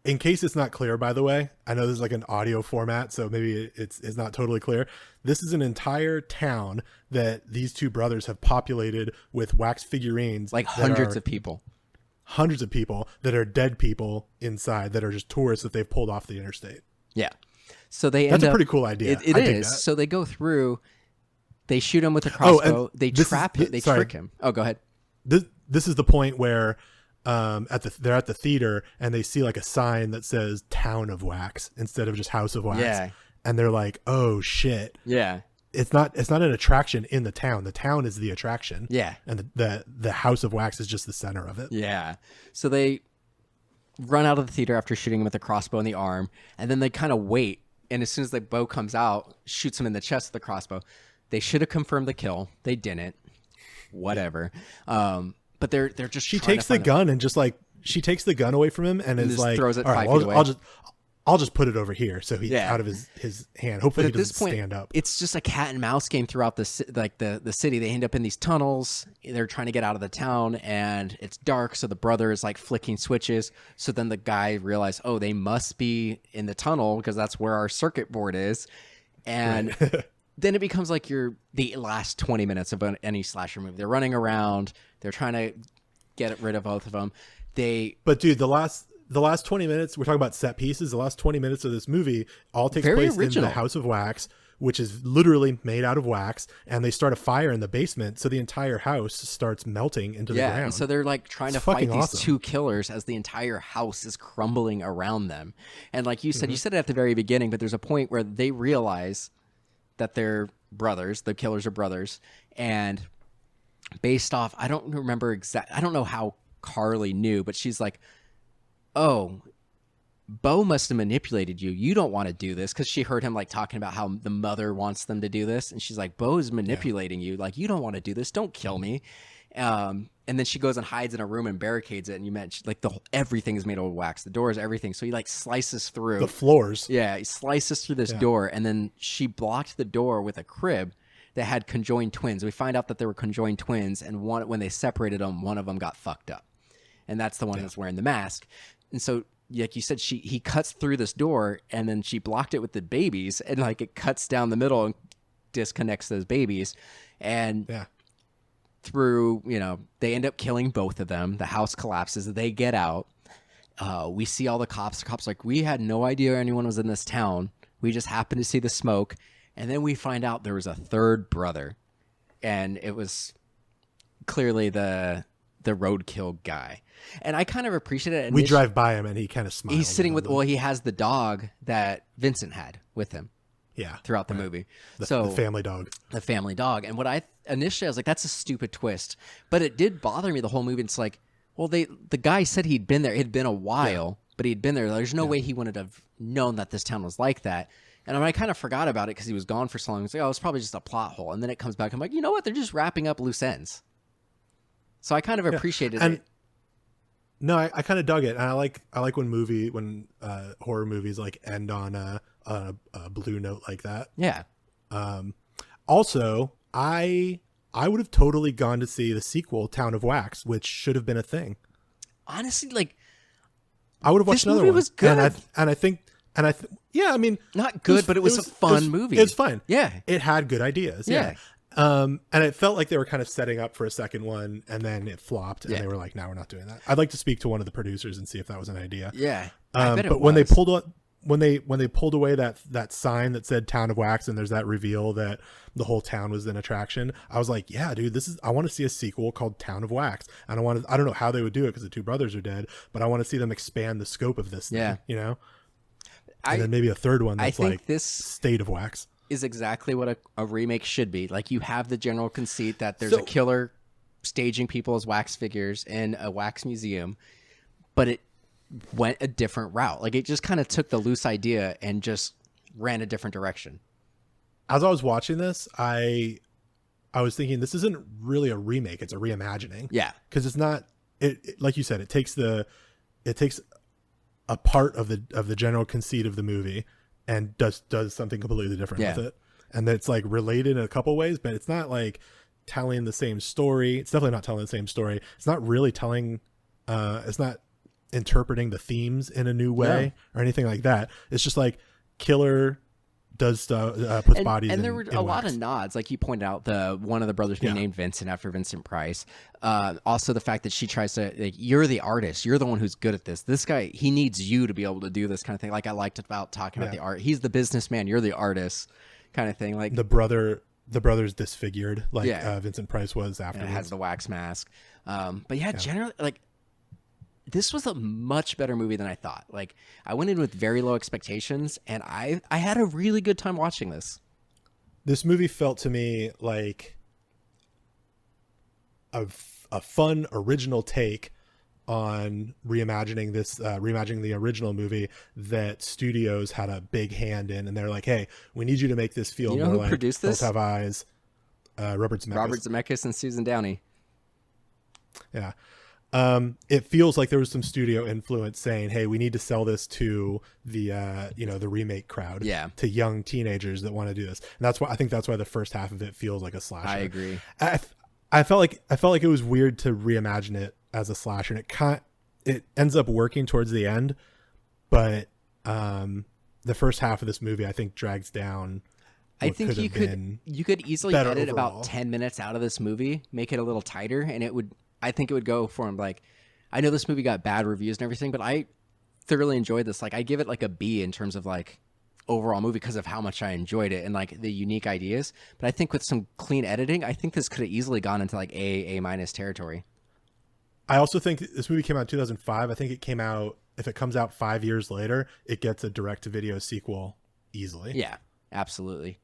In case it's not clear, by the way, I know this is like an audio format, so maybe it's not totally clear. This is an entire town that these two brothers have populated with wax figurines. Like hundreds of people. Hundreds of people that are dead people inside that are just tourists that they've pulled off the interstate. Yeah. So that's a pretty cool idea. It is. So they go through, they shoot him with a crossbow, they trap him, they trick him. Oh, go ahead. This is the point where they're at the theater and they see like a sign that says Town of Wax instead of just House of Wax. Yeah. And they're like, oh shit. Yeah. It's not an attraction in the town. The town is the attraction. Yeah. And the House of Wax is just the center of it. Yeah. So they run out of the theater after shooting him with a crossbow in the arm, and then they kind of wait. And as soon as the Bo comes out, shoots him in the chest with the crossbow. They should have confirmed the kill. They didn't. Whatever. But they're just. She takes the gun and just like she takes the gun away from him and is like, throws it all right, 5 feet away. I'll just put it over here so he's out of his hand. Hopefully he doesn't stand up. It's just a cat and mouse game throughout the city. They end up in these tunnels. They're trying to get out of the town, and it's dark. So the brother is like flicking switches. So then the guy realized, oh, they must be in the tunnel because that's where our circuit board is, and. Right. Then it becomes like the last 20 minutes of any slasher movie. They're running around. They're trying to get rid of both of them. But dude, the last 20 minutes, we're talking about set pieces. The last 20 minutes of this movie all takes place in the House of Wax, which is literally made out of wax. And they start a fire in the basement. So the entire house starts melting into the ground. And so they're like trying to fight these two killers as the entire house is crumbling around them. And like you said, you said it at the very beginning, but there's a point where they realize that they're brothers, the killers are brothers, and based off, I don't know how Carly knew, but she's like, oh, Bo must have manipulated you. You don't want to do this, because she heard him like talking about how the mother wants them to do this, and she's like, Bo is manipulating you. Like, you don't want to do this. Don't kill me. And then she goes and hides in a room and barricades it. And you mentioned like everything is made of wax. The doors, everything. So he like slices through the floors. Yeah, he slices through this door, and then she blocked the door with a crib that had conjoined twins. We find out that they were conjoined twins, and when they separated them, one of them got fucked up, and that's the one that's wearing the mask. And so, like you said, he cuts through this door, and then she blocked it with the babies, and like it cuts down the middle and disconnects those babies, and through, they end up killing both of them. The house collapses. They get out. We see all the cops. The cops are like, we had no idea anyone was in this town. We just happened to see the smoke. And then we find out there was a third brother. And it was clearly the roadkill guy. And I kind of appreciate it. We drive by him and he kind of smiles. He's sitting with, well, he has the dog that Vincent had with him. Yeah. Throughout the movie. The family dog. The family dog. And what I was like, that's a stupid twist. But it did bother me the whole movie. It's like, well, the guy said he'd been there. It had been a while, but he'd been there. There's no way he wouldn't have known that this town was like that. And I kind of forgot about it because he was gone for so long. It's like, oh, it's probably just a plot hole. And then it comes back. I'm like, you know what? They're just wrapping up loose ends. So I kind of appreciated it. No, I kind of dug it. And I like when horror movies like end on a blue note like that. Yeah. Also, I would have totally gone to see the sequel, Town of Wax, which should have been a thing. Honestly, like, I would have watched another one. This movie was good. And I think, yeah, I mean, not good, but it was a fun movie. It was fun. Yeah. It had good ideas. Yeah. And it felt like they were kind of setting up for a second one, and then it flopped, and they were like, "No, we're not doing that." I'd like to speak to one of the producers and see if that was an idea. Yeah. I bet it but was. when they pulled away that sign that said Town of Wax, and there's that reveal that the whole town was an attraction, I was like, yeah, dude, I want to see a sequel called Town of Wax. And I don't know how they would do it because the two brothers are dead, but I want to see them expand the scope of this thing, you know? And then maybe a third one that's like this State of Wax is exactly what a remake should be. Like, you have the general conceit that there's a killer staging people as wax figures in a wax museum, but it went a different route. Like, it just kind of took the loose idea and just ran a different direction. As I was watching this, I was thinking, this isn't really a remake, it's a reimagining. Yeah. Because it's not like you said, it takes a part of the general conceit of the movie and does something completely different with it. And it's like related in a couple ways, but it's not like telling the same story. It's definitely not telling the same story. It's not really telling it's not interpreting the themes in a new way or anything like that. It's just like killer does stuff, puts bodies and in, there were a lot of nods, like you pointed out, one of the brothers being named Vincent after Vincent Price. Also the fact that she tries to, like, you're the artist, you're the one who's good at this guy, he needs you to be able to do this kind of thing. Like, I liked about talking about the art, he's the businessman, you're the artist kind of thing. Like, the brother's disfigured, like Vincent Price was afterwards. It has the wax mask, but generally, like, this was a much better movie than I thought. Like, I went in with very low expectations, and I had a really good time watching this. This movie felt to me like a fun, original take on reimagining the original movie that studios had a big hand in. And they're like, hey, we need you to make this feel more like produced this? Both Have Eyes. Robert Zemeckis and Susan Downey. Yeah. It feels like there was some studio influence saying, hey, we need to sell this to the the remake crowd, to young teenagers that want to do this. And that's why the first half of it feels like a slasher. I agree. I felt like it was weird to reimagine it as a slasher, and it ends up working towards the end, but the first half of this movie I think drags down. I think you could easily edit overall. about 10 minutes out of this movie, make it a little tighter, and I think it would go for him. Like, I know this movie got bad reviews and everything, but I thoroughly enjoyed this. Like, I give it like a B in terms of like overall movie because of how much I enjoyed it and like the unique ideas. But I think with some clean editing, I think this could have easily gone into like A- territory. I also think this movie came out in 2005. I think it came out, if it comes out 5 years later, it gets a direct-to-video sequel easily. Yeah, absolutely.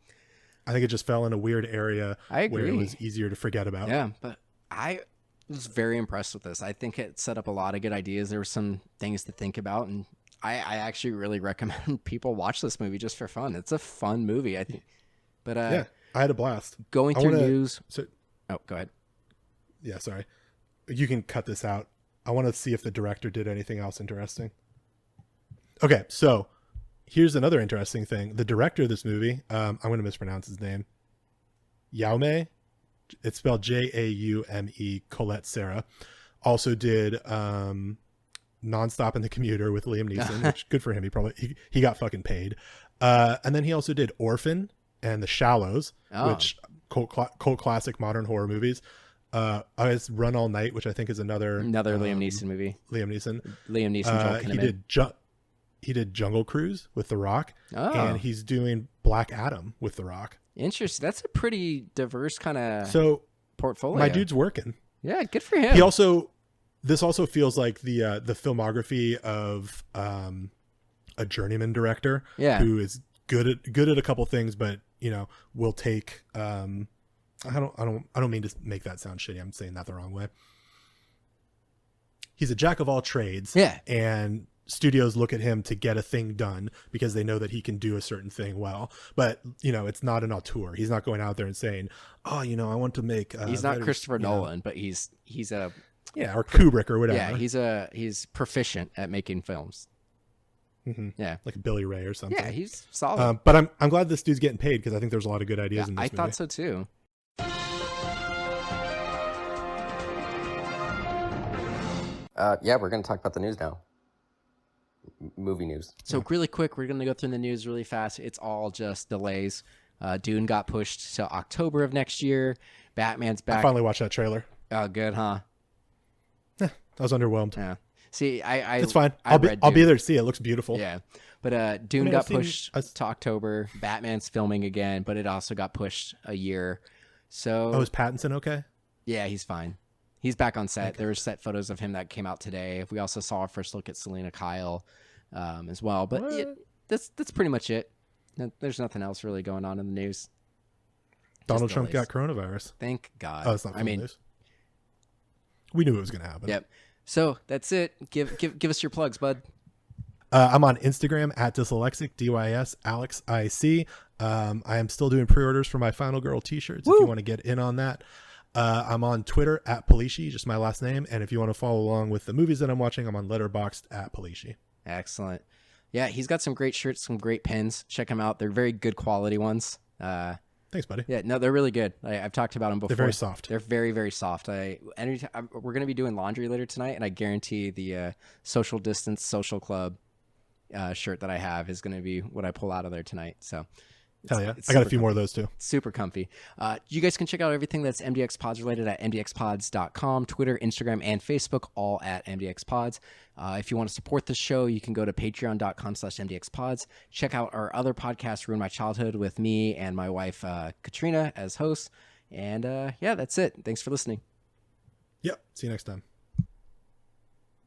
I think it just fell in a weird area where it was easier to forget about. Yeah, but I was very impressed with this. I think it set up a lot of good ideas. There were some things to think about, and I actually really recommend people watch this movie just for fun. It's a fun movie, I think. But yeah, I had a blast. Going through news. Oh, go ahead. Yeah, sorry. You can cut this out. I want to see if the director did anything else interesting. Okay, so here's another interesting thing. The director of this movie, I'm going to mispronounce his name. Jaume. It's spelled Jaume, Colette Serra. Also did Nonstop in the Commuter with Liam Neeson, which good for him. He got fucking paid. And then he also did Orphan and The Shallows, which cult classic modern horror movies. was Run All Night, which I think is another Liam Neeson movie. Liam Neeson. Liam Neeson, Joel Kinnaman. He did Jungle Cruise with The Rock, and he's doing Black Adam with The Rock. Interesting. That's a pretty diverse kind of portfolio. My dude's working. Yeah, good for him. This also feels like the filmography of a journeyman director who is good at a couple things, but will take I don't mean to make that sound shitty. I'm saying that the wrong way. He's a jack of all trades. Yeah. And studios look at him to get a thing done because they know that he can do a certain thing well. But, it's not an auteur. He's not going out there and saying, I want to make he's not Christopher Nolan, but he's a or Kubrick or whatever. Yeah, he's proficient at making films. Mm-hmm. Yeah, like Billy Ray or something. Yeah, he's solid. But I'm glad this dude's getting paid because I think there's a lot of good ideas in this movie. I thought so too. We're going to talk about the news now. Movie news. So really quick, we're going to go through the news really fast. It's all just delays. Dune got pushed to October of next year. Batman's back. I finally watched that trailer. Oh, good, huh? I was underwhelmed. Yeah. See, it's fine. I'll be there to see it. It looks beautiful. Yeah. But Dune got pushed to October. Batman's filming again, but it also got pushed a year. So is Pattinson okay? Yeah, he's fine. He's back on set. Okay. There were set photos of him that came out today. We also saw a first look at Selena Kyle as well. But that's pretty much it. There's nothing else really going on in the news. Donald Trump got coronavirus. Thank God. Oh, it's not news. We knew it was going to happen. Yep. So that's it. Give us your plugs, bud. I'm on Instagram at Dyslexic, DYS Alex IC. I am still doing pre-orders for my Final Girl t-shirts. Woo! If you want to get in on that. I'm on Twitter at Palishi, just my last name. And if you want to follow along with the movies that I'm watching, I'm on Letterboxd at Palishi. Excellent. Yeah, he's got some great shirts, some great pins. Check them out. They're very good quality ones. Thanks, buddy. Yeah, no, they're really good. I've talked about them before. They're very soft. They're very, very soft. We're going to be doing laundry later tonight, and I guarantee the social distance, social club shirt that I have is going to be what I pull out of there tonight. So, hell yeah. I got a few more of those too. Super comfy. You guys can check out everything that's MDXpods related at MDXpods.com, Twitter, Instagram, and Facebook, all at MDXpods. If you want to support the show, you can go to patreon.com/MDXpods. Check out our other podcast, Ruin My Childhood, with me and my wife, Katrina, as hosts. And that's it. Thanks for listening. Yep. See you next time.